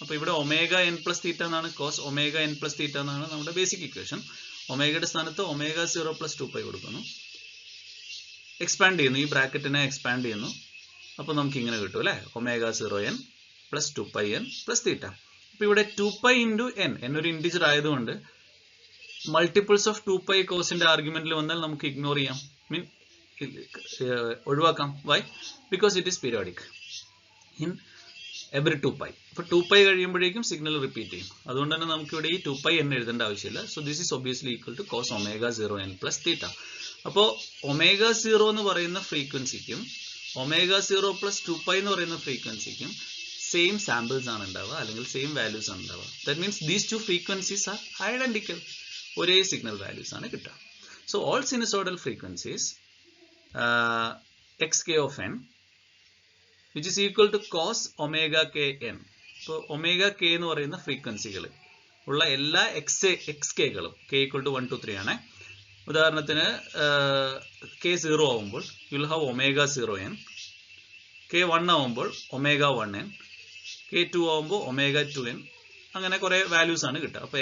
അപ്പോൾ ഇവിടെ ഒമേഗ എൻ പ്ലസ് തീറ്റ എന്നാണ്, cos omega n plus theta എന്നാണ് നമ്മുടെ ബേസിക് ഇക്വേഷൻ. ഒമേഗയുടെ സ്ഥാനത്ത് ഒമേഗ 0 പ്ലസ് 2 പൈ കൊടുക്കുന്നു, എക്സ്പാൻഡ് ചെയ്യുന്നു, ഈ ബ്രാക്കറ്റിനെ എക്സ്പാൻഡ് ചെയ്യുന്നു. അപ്പോൾ നമുക്ക് ഇങ്ങനെ കിട്ടും അല്ലേ, omega 0 n plus 2 pi n plus theta. അപ്പോൾ ഇവിടെ 2 പൈ ഇൻറ്റു എൻ, എന്നൊരു ഇൻറ്റിജർ ആയതുകൊണ്ട് മൾട്ടിപ്പിൾസ് ഓഫ് 2 പൈ കോസിന്റെ ആർഗ്യുമെന്റിൽ വന്നാൽ നമുക്ക് ഇഗ്നോർ ചെയ്യാം, ഒഴിവാക്കാം. Why? Because it is periodic in every 2 pi. അപ്പോൾ 2 പൈ കഴിയുമ്പോഴേക്കും സിഗ്നൽ റിപ്പീറ്റ് ചെയ്യും. അതുകൊണ്ട് തന്നെ നമുക്ക് ഇവിടെ ഈ 2 പൈ എൻ എഴുതേണ്ട ആവശ്യമില്ല. So this is obviously equal to cos omega 0 n plus theta. അപ്പോൾ ഒമേഗ 0 എന്ന് പറയുന്ന ഫ്രീക്വൻസിക്കും ഒമേഗ 0 പ്ലസ് 2 പൈ എന്ന് പറയുന്ന ഫ്രീക്വൻസിക്കും സെയിം സാമ്പിൾസ് ആണ് ഉണ്ടാവുക, അല്ലെങ്കിൽ സെയിം വാല്യൂസ് ആണ് ഉണ്ടാവുക. That means these two frequencies are identical. ഒരേ സിഗ്നൽ വാല്യൂസ് ആണ് കിട്ടുക. So all sinusoidal frequencies xk of n which is equal to cos omega k n. So omega k എന്ന് പറയുന്ന ഫ്രീക്വൻസികൾ ഉള്ള എല്ലാ xk-കളും k equal to 1 to 3 ആണ്. ഉദാഹരണത്തിന് k 0 ആവുമ്പോൾ you will have omega 0n, k 1 ആവുമ്പോൾ omega 1n, k 2 ആവുമ്പോൾ omega 2n, അങ്ങനെ കുറേ വാല്യൂസ് ആണ് കിട്ടുക. അപ്പോൾ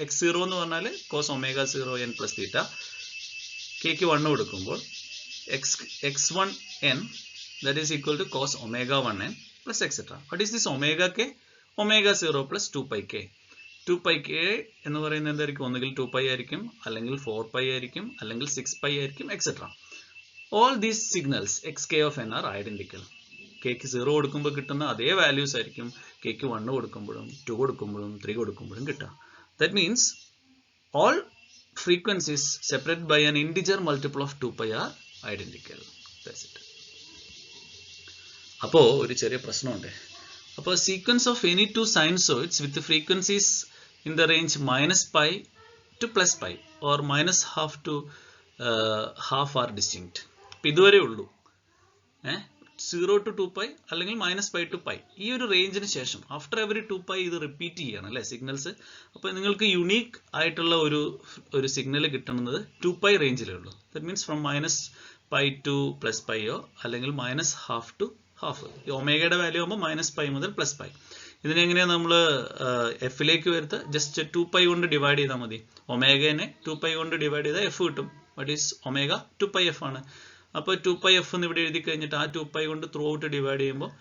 x0 എന്ന് പറഞ്ഞാൽ cos omega 0n plus theta, k ക്ക് 1 കൊടുക്കുമ്പോൾ x1n that is equal to cos omega 1n plus etc. What is this omega k? Omega 0 plus 2 pi k. 2 pi k എന്ന് പറയുന്നത് എന്തായിരിക്കും? ഒന്നുകിൽ 2 pi ആയിരിക്കും, അല്ലെങ്കിൽ 4 pi ആയിരിക്കും, അല്ലെങ്കിൽ 6 pi ആയിരിക്കും, etc. All these signals xk of n are identical. k ക്ക് 0 കൊടുക്കുമ്പോൾ കിട്ടുന്ന അതേ വാല്യൂസ് ആയിരിക്കും k ക്ക് 1 കൊടുക്കുമ്പോഴും 2 കൊടുക്കുമ്പോഴും 3 കൊടുക്കുമ്പോഴും കിട്ടുക. That means all frequencies separated by an integer multiple of 2 pi are identical. That's it. അപ്പോൾ ഒരു ചെറിയ പ്രശ്നമുണ്ട്. അപ്പോൾ sequence of any two sinusoids with frequencies in the range -π to +π or -½ to ½ are distinct. അപ്പോൾ ഇതുവരെ ഉള്ളൂ. 0 to 2 പൈ അല്ലെങ്കിൽ -π to π, ഈ ഒരു റേഞ്ചിന് ശേഷം ആഫ്റ്റർ എവറി 2 പൈ ഇത് റിപ്പീറ്റ് ചെയ്യണം അല്ലേ സിഗ്നൽസ്. അപ്പോൾ നിങ്ങൾക്ക് യുണീക്ക് ആയിട്ടുള്ള ഒരു സിഗ്നൽ കിട്ടുന്നത് 2 പൈ റേഞ്ചിലേ ഉള്ളൂ. ദാറ്റ് മീൻസ് ഫ്രം -π to +π അല്ലെങ്കിൽ -½ to ½. ഈ ഒമേഗയുടെ വാല്യൂ ആകുമ്പോൾ -π മുതൽ +π. ഇതിനെങ്ങനെയാണ് നമ്മൾ എഫിലേക്ക് വരുത്തുക? ജസ്റ്റ് 2 പൈ കൊണ്ട് ഡിവൈഡ് ചെയ്താൽ മതി. ഒമേഗനെ 2 പൈ കൊണ്ട് ഡിവൈഡ് ചെയ്താൽ എഫ് കിട്ടും. What is omega? 2 pi F ആണ്. അപ്പോൾ 2 പൈ എഫ് എന്ന് ഇവിടെ എഴുതി കഴിഞ്ഞിട്ട് ആ 2 പൈ കൊണ്ട് ത്രൂ ഔട്ട് ഡിവൈഡ് ചെയ്യുമ്പോൾ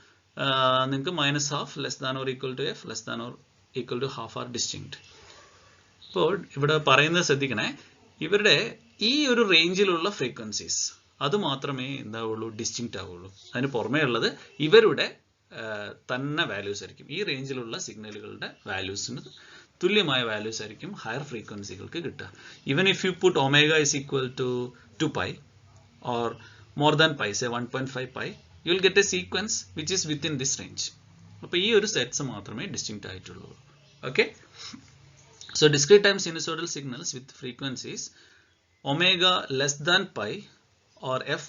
നിങ്ങൾക്ക് -½ less than or equal to f less than or equal to ½ are distinct. അപ്പോൾ ഇവിടെ പറയുന്നത് ശ്രദ്ധിക്കണേ, ഇവരുടെ ഈ ഒരു റേഞ്ചിലുള്ള ഫ്രീക്വൻസീസ് അത് മാത്രമേ എന്താവുള്ളൂ, ഡിസ്റ്റിങ്ക്റ്റ് ആവുള്ളൂ. അതിന് പുറമേ ഉള്ളത് ഇവരുടെ തന്നെ വാല്യൂസ് ആയിരിക്കും. ഈ റേഞ്ചിലുള്ള സിഗ്നലുകളുടെ വാല്യൂസിന് തുല്യമായ വാല്യൂസ് ആയിരിക്കും ഹയർ ഫ്രീക്വൻസികൾക്ക് കിട്ടുക. Even if you put omega is equal to 2 pi or more than pi, say 1.5 pi, you will get a sequence which is within this range. അപ്പോൾ ഈ ഒരു സെറ്റ്സ് മാത്രമേ ഡിസ്റ്റിങ്ക്റ്റ് ആയിട്ടുള്ളൂ. Okay, so discrete time sinusoidal signals with frequencies omega less than pi or f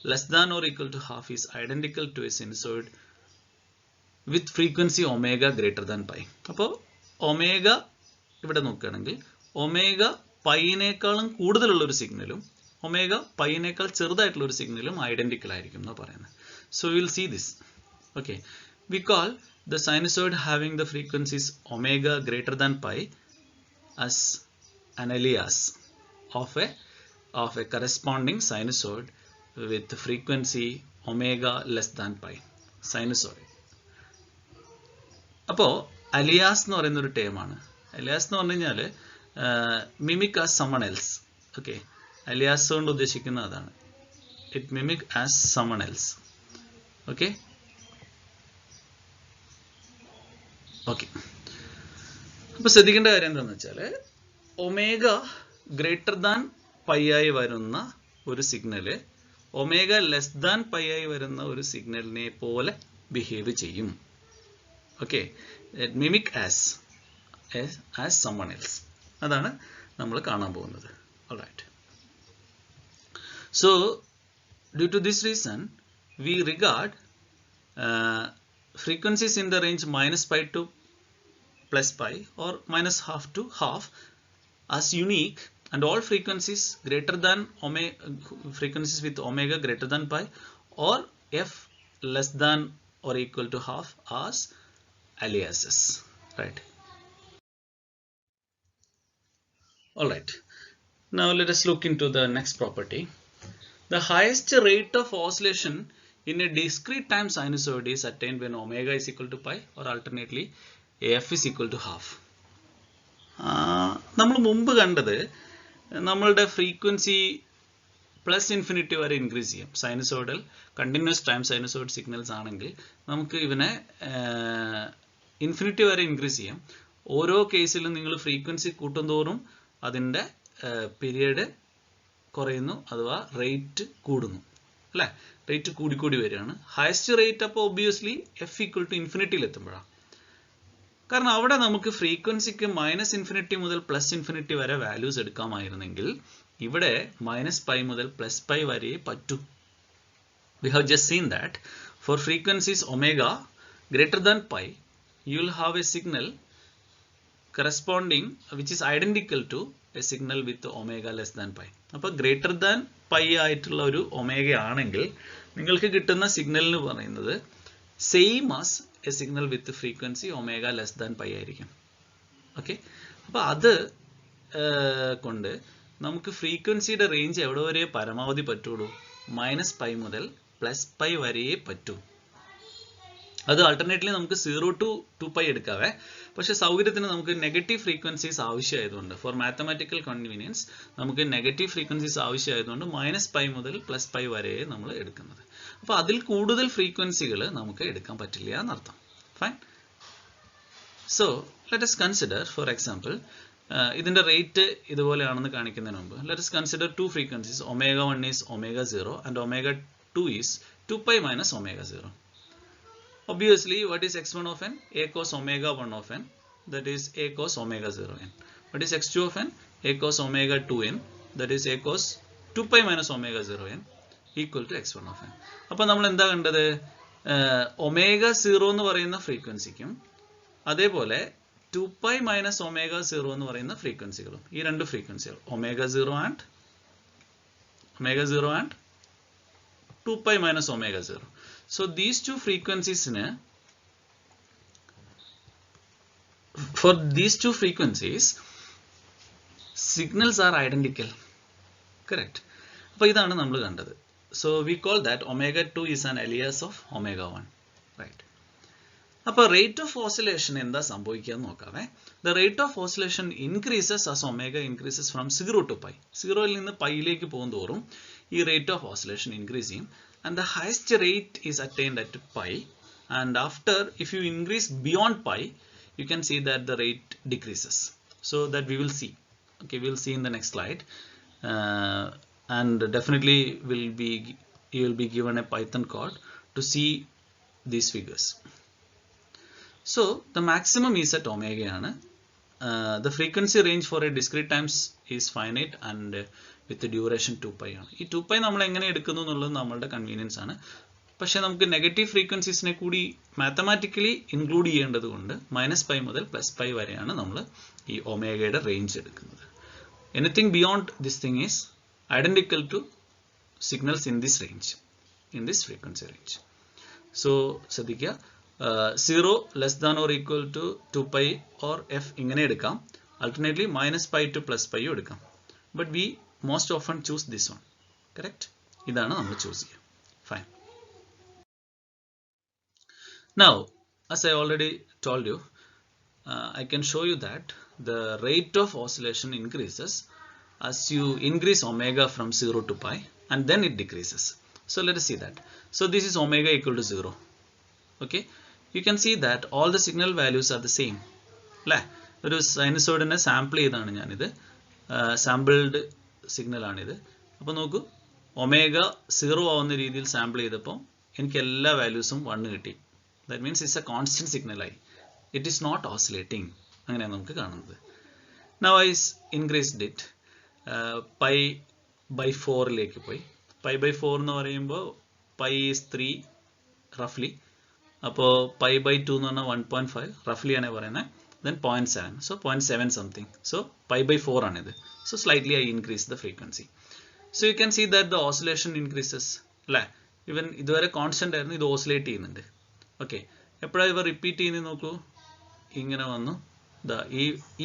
less than or equal to half is identical to a sinusoid with frequency omega greater than pi. അപ്പോൾ omega ഇവിടെ നോക്കുകയാണെങ്കിൽ omega പൈനേക്കാളും കൂടുതലുള്ള ഒരു സിഗ്നലും omega പൈനേക്കാൾ ചെറുതായിട്ടുള്ള ഒരു സിഗ്നലും identical ആയിരിക്കും എന്നാണ് പറയുന്നത്. So will see this. Okay, we call the sinusoid having the frequencies omega greater than pi as an alias of a corresponding sinusoid with frequency omega less than pi. Sinusoid. അപ്പോൾ alias എന്ന് പറയുന്ന ഒരു ടേമാണ്. Alias എന്ന് പറഞ്ഞു കഴിഞ്ഞാൽ mimic as someone else. Okay, alias കൊണ്ട് ഉദ്ദേശിക്കുന്നത് അതാണ്. It mimic as someone else. Okay okay അപ്പോൾ ശ്രദ്ധിക്കേണ്ട കാര്യം എന്താണെന്ന് വെച്ചാൽ ഒമേഗ ഗ്രേറ്റർ ദാൻ പൈ ആയി വരുന്ന ഒരു signal omega less than pi ആയി വരുന്ന ഒരു സിഗ്നലിനെ പോലെ ബിഹേവ് ചെയ്യും. Okay, mimic as someone else. അതാണ് നമ്മൾ കാണാൻ പോകുന്നത്. Alright, so due to this reason we regard frequencies in the range minus pi to plus pi or minus half to half as unique, and all frequencies greater than frequencies with omega greater than pi or f less than or equal to half as aliases. Right. All right. Now let us look into the next property. The highest rate of oscillation in a discrete time sinusoid is attained when omega is equal to pi or alternately f is equal to half. നമ്മൾ മുമ്പ് കണ്ടത് നമ്മളുടെ frequency plus infinity വരെ increase ചെയ്യും. Sinusoidal continuous time sinusoid signals ആണെങ്കിൽ നമുക്ക് ഇവനെ infinity വരെ ഇൻക്രീസ് ചെയ്യാം. ഓരോ കേസിലും നിങ്ങൾ ഫ്രീക്വൻസി കൂട്ടുന്തോറും അതിൻ്റെ പീരിയഡ് കുറയുന്നു, അഥവാ റേറ്റ് കൂടുന്നു അല്ലേ? റേറ്റ് കൂടിക്കൂടി വരികയാണ്. ഹയസ്റ്റ് റേറ്റ് അപ്പോൾ ഒബ്വിയസ്ലി എഫ് ഈക്വൽ ടു ഇൻഫിനിറ്റിയിൽ എത്തുമ്പോഴാണ്. കാരണം അവിടെ നമുക്ക് ഫ്രീക്വൻസിക്ക് മൈനസ് ഇൻഫിനിറ്റി മുതൽ പ്ലസ് ഇൻഫിനിറ്റി വരെ വാല്യൂസ് എടുക്കാമായിരുന്നെങ്കിൽ ഇവിടെ മൈനസ് പൈ മുതൽ പ്ലസ് പൈ വരെ പറ്റൂ. We have just seen that for frequencies omega greater than pi you will have a signal corresponding which is identical to a signal with omega less than pi. അപ്പോൾ greater than pi ആയിട്ടുള്ള ഒരു omega ആണെങ്കിൽ നിങ്ങൾക്ക് കിട്ടുന്ന സിഗ്നലിന് പറയുന്നത് same as A signal with frequency omega less than pi ആയിരിക്കും. Okay, അപ്പോൾ അത് കൊണ്ട് നമുക്ക് ഫ്രീക്വൻസിയുടെ റേഞ്ച് എവിടെ വരെ പരമാവധി പറ്റുള്ളൂ? മൈനസ് പൈ മുതൽ പ്ലസ് പൈ വരെ പറ്റൂ. അത് ആൾട്ടർനേറ്റ്ലി നമുക്ക് 0 to 2π എടുക്കാവേ. പക്ഷെ സൗകര്യത്തിന് നമുക്ക് നെഗറ്റീവ് ഫ്രീക്വൻസീസ് ആവശ്യമായതുകൊണ്ട് ഫോർ മാത്തമാറ്റിക്കൽ കൺവീനിയൻസ് നമുക്ക് നെഗറ്റീവ് ഫ്രീക്വൻസീസ് ആവശ്യമായതുകൊണ്ട് മൈനസ് പൈ മുതൽ പ്ലസ് പൈ വരെ നമ്മൾ എടുക്കുന്നത്. അപ്പോൾ അതിൽ കൂടുതൽ ഫ്രീക്വൻസികൾ നമുക്ക് എടുക്കാൻ പറ്റില്ല എന്നർത്ഥം. Fine. So let us consider for example ഇതിൻ്റെ റേറ്റ് ഇതുപോലെയാണെന്ന് കാണിക്കുന്നതിന് മുമ്പ് let us consider two frequencies omega 1 is omega 0 and omega 2 is 2π minus omega 0. Obviously, what is x1 of n? A cos omega 1 of n, that is a cos omega 0 n. What is x2 of n? A cos omega 2 n, that is a cos 2π minus omega 0 n equal to x1 of n. അപ്പോൾ നമ്മൾ എന്താ കണ്ടത്? Omega 0 എന്ന് പറയുന്ന ഫ്രീക്വൻസിക്കും അതേപോലെ 2π minus omega 0 എന്ന് പറയുന്ന ഫ്രീക്വൻസികളും, ഈ രണ്ട് ഫ്രീക്വൻസികൾ omega 0 and 2π minus omega 0. So these two frequencies for these two frequencies signals are identical. Correct. അപ്പോൾ ഇതാണ് നമ്മൾ കണ്ടത്. So we call that omega 2 is an alias of omega 1. Right. അപ്പോൾ റേറ്റ് ഓഫ് ഓസിലേഷൻ എന്താ സംഭവിക്കുക എന്ന് നോക്കാവേ. The rate of oscillation increases as omega increases from 0 to pi. 0ൽ നിന്ന് പൈയിലേക്ക് പോകുന്തോറും ഈ റേറ്റ് ഓഫ് ഓസിലേഷൻ ഇൻക്രീസ് ചെയ്യും. And the highest rate is attained at pi, and after if you increase beyond pi you can see that the rate decreases. So that we will see. Okay, we will see in the next slide, and definitely you will be given a Python code to see these figures. So the maximum is at omega ആണ്. the frequency range for a discrete times is finite and with the duration 2π ആണ്. ഈ 2π നമ്മൾ എങ്ങനെ എടുക്കുന്നു എന്നുള്ളത് നമ്മളുടെ convenience ആണ്. പക്ഷേ നമുക്ക് നെഗറ്റീവ് ഫ്രീക്വൻസീസിനെ കൂടി മാത്തമാറ്റിക്കലി ഇൻക്ലൂഡ് ചെയ്യേണ്ടത് കൊണ്ട് -π മുതൽ +π വരെയാണ് നമ്മൾ ഈ ഒമേഗയുടെ റേഞ്ച് എടുക്കുന്നത്. Anything beyond this thing is identical to signals in this range, in this frequency range. So ശ്രദ്ധിക്കുക, 0 less than or equal to 2π or f ഇങ്ങനെ എടുക്കാം. Alternately -π to +π എടുക്കാം. But we most often choose this one. Correct? ഇതാണ് നമ്മൾ choose ചെയ്യുക. Fine. Now, as I already told you, I can show you that the rate of oscillation increases as you increase omega from 0 to π and then it decreases. So let us see that. So this is omega equal to 0. Okay, you can see that all the signal values are the same. അല്ലേ? ഒരു സൈനസോയിഡിനെ sample ചെയ്താണ് ഞാനിത്, sampled signal ആണിത്. അപ്പോൾ നോക്കൂ, omega 0 ആവുന്ന രീതിയിൽ sample ചെയ്തപ്പോൾ എനിക്ക് എല്ലാ വാല്യൂസും 1 കിട്ടി. That means it's a constant സിഗ്നലായി. It is not oscillating. അങ്ങനെയാണ് നമുക്ക് കാണുന്നത്. നൗ ഐ ഇൻക്രീസ്ഡ് ഇറ്റ്, π/4 പോയി. π/4 എന്ന് പറയുമ്പോൾ π ഈസ് 3 റഫ്ലി. അപ്പോൾ π/2 എന്ന് പറഞ്ഞാൽ 1.5 റഫ്ലി ആണ് പറയുന്നത്. Then 0.7, so 0.7 something, so π/4 ആണിത്. So slightly I increase the frequency. So you can see that the oscillation increases. അല്ലേ? ഇവൻ ഇതുവരെ കോൺസ്റ്റന്റ് ആയിരുന്നു, ഇത് ഓസിലേറ്റ് ചെയ്യുന്നുണ്ട്. ഓക്കെ, എപ്പോഴാണ് ഇവ റിപ്പീറ്റ് ചെയ്യുന്നത് നോക്കൂ, ഇങ്ങനെ വന്നു,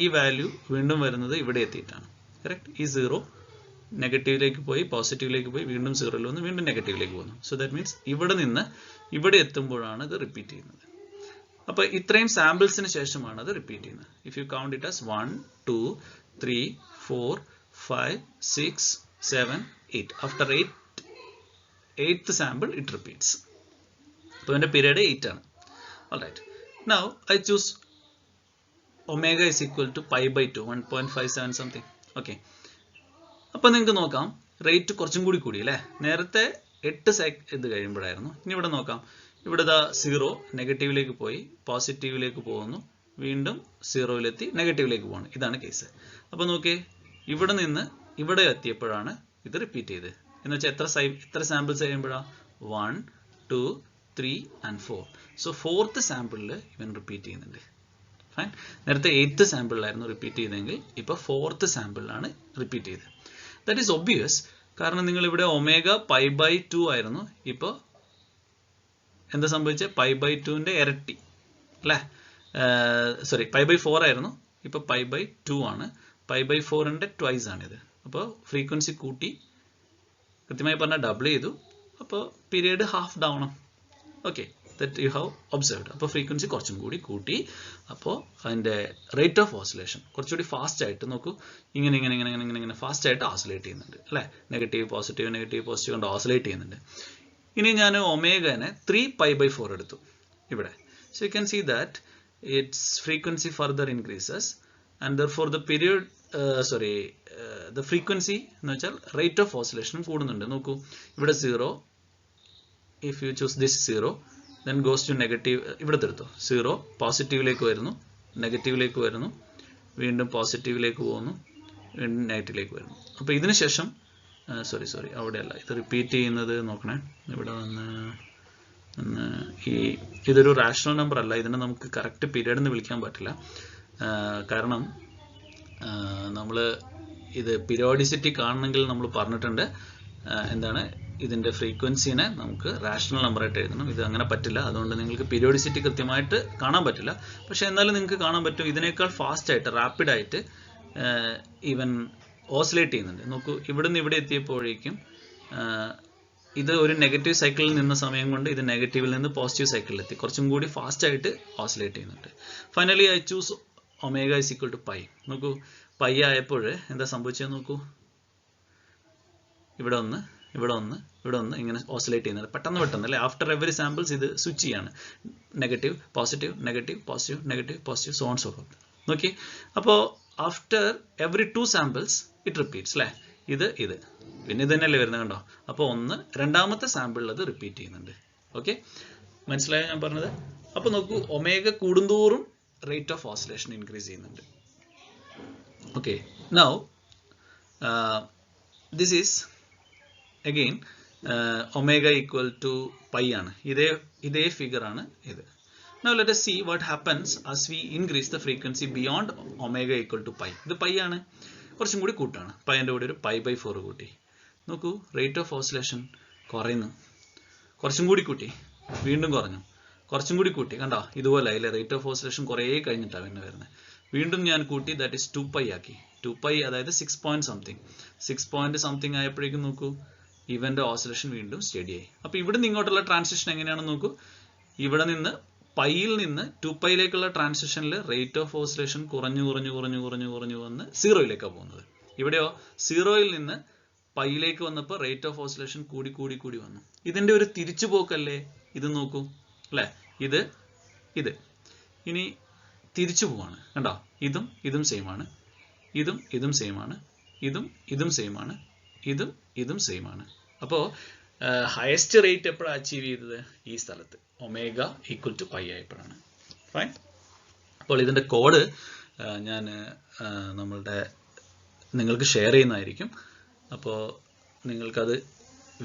ഈ വാല്യൂ വീണ്ടും വരുന്നത് ഇവിടെ എത്തിയിട്ടാണ്. കറക്റ്റ്? ഈ 0 നെഗറ്റീവിലേക്ക് പോയി പോസിറ്റീവിലേക്ക് പോയി വീണ്ടും 0ൽ വന്ന് വീണ്ടും നെഗറ്റീവിലേക്ക് പോകുന്നു. സോ ദാറ്റ് മീൻസ് ഇവിടെ നിന്ന് ഇവിടെ എത്തുമ്പോഴാണ് ഇത് റിപ്പീറ്റ് ചെയ്യുന്നത്. അപ്പോൾ ഇത്രയും സാമ്പിൾസിന് ശേഷമാണ് അത് റിപ്പീറ്റ് ചെയ്യുന്നത്. If you count it as 1 2 3 4 5 6 7 8, after 8th sample it repeats. അപ്പോൾ എൻ്റെ പീരീഡ് 8 ആണ്. Alright, now I choose omega is equal to π/2, 1.57 something. Okay, അപ്പോൾ നിങ്ങൾക്ക് നോക്കാം റേറ്റ് കുറച്ചും കൂടി കൂടി അല്ലേ? നേരത്തെ 8 ഇത് കഴിയുമ്പോഴായിരുന്നു. ഇനി ഇവിടെ നോക്കാം, ഇവിടെ 0 നെഗറ്റീവിലേക്ക് പോയി പോസിറ്റീവിലേക്ക് പോകുന്നു, വീണ്ടും 0ലെത്തി നെഗറ്റീവിലേക്ക് പോകുന്നു. ഇതാണ് കേസ്. അപ്പോൾ നോക്കിയേ, ഇവിടെ നിന്ന് ഇവിടെ എത്തിയപ്പോഴാണ് ഇത് റിപ്പീറ്റ് ചെയ്ത്. എന്ന് വെച്ചാൽ എത്ര സാമ്പിൾസ് കഴിയുമ്പോഴാണ്? 1 2 3 and 4. സോ 4th സാമ്പിളിൽ ഇവൻ റിപ്പീറ്റ് ചെയ്യുന്നുണ്ട്. ഫൈൻ. നേരത്തെ 8th സാമ്പിളിലായിരുന്നു റിപ്പീറ്റ് ചെയ്തെങ്കിൽ ഇപ്പോൾ 4th സാമ്പിളിലാണ് റിപ്പീറ്റ് ചെയ്തത്. That is obvious. കാരണം നിങ്ങൾ ഇവിടെ ഒമേഗ π/2 ആയിരുന്നു, ഇപ്പോൾ എന്താ സംഭവിച്ചത്? π/2ന്റെ ഇരട്ടി അല്ലേ? സോറി, π/4 ആയിരുന്നു, ഇപ്പോൾ π/2 ആണ്. π/4ന്റെ ട്വൈസ് ആണിത്. അപ്പോൾ ഫ്രീക്വൻസി കൂട്ടി, കൃത്യമായി പറഞ്ഞാൽ ഡബിൾ ചെയ്തു. അപ്പോൾ period half down. Okay, that you have observed. അപ്പോൾ ഫ്രീക്വൻസി കുറച്ചും കൂടി കൂട്ടി. അപ്പോൾ അതിൻ്റെ റേറ്റ് ഓഫ് ഓസിലേഷൻ കുറച്ചുകൂടി ഫാസ്റ്റ് ആയിട്ട് നോക്കൂ, ഇങ്ങനെ ഫാസ്റ്റ് ആയിട്ട് ഓസിലേറ്റ് ചെയ്യുന്നുണ്ട് അല്ലേ? നെഗറ്റീവ് പോസിറ്റീവ് കൊണ്ട് ഓസിലേറ്റ് ചെയ്യുന്നുണ്ട്. ഇനി ഞാൻ ഒമേഗനെ 3π/4 എടുത്തു ഇവിടെ. So you can see that its frequency further increases and therefore the period the frequency എന്ന് വെച്ചാൽ റേറ്റ് ഓഫ് ഓസിലേഷനും കൂടുന്നുണ്ട്. നോക്കൂ, ഇവിടെ 0, if you choose this 0 then goes to negative. ഇവിടെ എടുത്തോ, 0 പോസിറ്റീവിലേക്ക് വരുന്നു, നെഗറ്റീവിലേക്ക് വരുന്നു, വീണ്ടും പോസിറ്റീവിലേക്ക് പോകുന്നു, വീണ്ടും നെഗറ്റീവിലേക്ക് വരുന്നു. അപ്പോൾ ഇതിന് ശേഷം സോറി അവിടെയല്ല, ഇത് റിപ്പീറ്റ് ചെയ്യുന്നത് നോക്കണേ. ഇവിടെ വന്ന് ഇതൊരു റാഷണൽ നമ്പർ അല്ല, ഇതിനെ നമുക്ക് കറക്റ്റ് പീരീഡ് എന്ന് വിളിക്കാൻ പറ്റില്ല. കാരണം നമ്മൾ ഇത് പീരിയോഡിസിറ്റി കാണണമെങ്കിൽ നമ്മൾ പറഞ്ഞിട്ടുണ്ട് എന്താണ്, ഇതിൻ്റെ ഫ്രീക്വൻസിനെ നമുക്ക് റാഷണൽ നമ്പറായിട്ട് എഴുതണം. ഇത് അങ്ങനെ പറ്റില്ല, അതുകൊണ്ട് നിങ്ങൾക്ക് പീരിയോഡിസിറ്റി കൃത്യമായിട്ട് കാണാൻ പറ്റില്ല. പക്ഷേ എന്നാലും നിങ്ങൾക്ക് കാണാൻ പറ്റും, ഇതിനേക്കാൾ ഫാസ്റ്റായിട്ട് റാപ്പിഡായിട്ട് ഈവൻ ഓസിലേറ്റ് ചെയ്യുന്നുണ്ട്. നോക്കൂ, ഇവിടുന്ന് ഇവിടെ എത്തിയപ്പോഴേക്കും ഇത് ഒരു നെഗറ്റീവ് സൈക്കിളിൽ നിന്ന സമയം കൊണ്ട് ഇത് നെഗറ്റീവിൽ നിന്ന് പോസിറ്റീവ് സൈക്കിളിലെത്തി, കുറച്ചും കൂടി ഫാസ്റ്റായിട്ട് ഓസിലേറ്റ് ചെയ്യുന്നുണ്ട്. Finally I choose omega is equal to π. നോക്കൂ, π ആയപ്പോൾ എന്താ സംഭവിച്ചത് നോക്കൂ, ഇവിടെ ഒന്ന് ഇങ്ങനെ ഓസിലേറ്റ് ചെയ്യുന്നത് പെട്ടെന്ന് അല്ലേ? ആഫ്റ്റർ എവറി സാമ്പിൾസ് ഇത് സ്വിച്ച് ചെയ്യാണ്, negative positive so on so fourth. നോക്കി, അപ്പോൾ after every 2 samples it repeats അല്ലേ? ഇത് പിന്നെ ഇത് തന്നെയല്ലേ വരുന്നത്, കണ്ടോ? അപ്പോൾ രണ്ടാമത്തെ സാമ്പിളിൽ അത് റിപ്പീറ്റ് ചെയ്യുന്നുണ്ട്. ഓക്കെ, മനസ്സിലായോ ഞാൻ പറഞ്ഞത്? അപ്പോൾ നോക്കൂ, ഒമേഗ കൂടുന്തോറും റേറ്റ് ഓഫ് ഓസിലേഷൻ ഇൻക്രീസ് ചെയ്യുന്നുണ്ട്. Okay, now this is again omega equal to pi ആണ് ഇതേ ഫിഗർ ആണ് ഇത്. Now let us see what happens as we increase the frequency beyond omega equal to pi. ഇത് pi ആണ്, കുറച്ചും കൂടി കൂട്ടാണ്, പൈൻ്റെ കൂടി ഒരു pi/4 കൂട്ടി. നോക്കൂ, റേറ്റ് ഓഫ് ഓസിലേഷൻ കുറയുന്നു. കുറച്ചും കൂടി കൂട്ടി, വീണ്ടും കുറഞ്ഞു, കുറച്ചും കൂടി കൂട്ടി, കണ്ടോ ഇതുപോലെ അതിലെ റേറ്റ് ഓഫ് ഓസിലേഷൻ കുറേ കഴിഞ്ഞിട്ടാണ് പിന്നെ വരുന്നത്. വീണ്ടും ഞാൻ കൂട്ടി, ദാറ്റ് ഈസ് 2π ആക്കി. 2π അതായത് 6 പോയിന്റ് ആയപ്പോഴേക്കും നോക്കൂ ഇവന്റെ ഓസിലേഷൻ വീണ്ടും സ്റ്റഡി ആയി. അപ്പോൾ ഇവിടെ നിന്ന് ഇങ്ങോട്ടുള്ള ട്രാൻസിഷൻ എങ്ങനെയാണെന്ന് നോക്കൂ. ഇവിടെ നിന്ന് പൈയിൽ നിന്ന് 2πയിലേക്കുള്ള ട്രാൻസിഷനിൽ റേറ്റ് ഓഫ് ഓസിലേഷൻ കുറഞ്ഞു വന്ന് 0യിലേക്കാണ് പോകുന്നത്. ഇവിടെയോ 0യിൽ നിന്ന് പൈയിലേക്ക് വന്നപ്പോൾ റേറ്റ് ഓഫ് ഓസിലേഷൻ കൂടി വന്നു. ഇതിന്റെ ഒരു തിരിച്ചുപോക്കല്ലേ ഇത്, നോക്കൂ അല്ലേ, ഇത് ഇനി തിരിച്ചു പോവാണ്, കണ്ടോ ഇതും സെയിം ആണ്, ഇതും സെയിം ആണ്, ഇതും സെയിം ആണ്, ഇതും സെയിം ആണ്. അപ്പോൾ ഹയസ്റ്റ് റേറ്റ് എപ്പോഴാണ് അച്ചീവ് ചെയ്തത്? ഈ സ്ഥലത്ത് ഒമേഗ ഈക്വൽ ടു പൈ ആയപ്പോഴാണ്. ഫൈൻ. അപ്പോൾ ഇതിൻ്റെ കോഡ് ഞാൻ നിങ്ങൾക്ക് ഷെയർ ചെയ്യുന്നതായിരിക്കും. അപ്പോൾ നിങ്ങൾക്കത്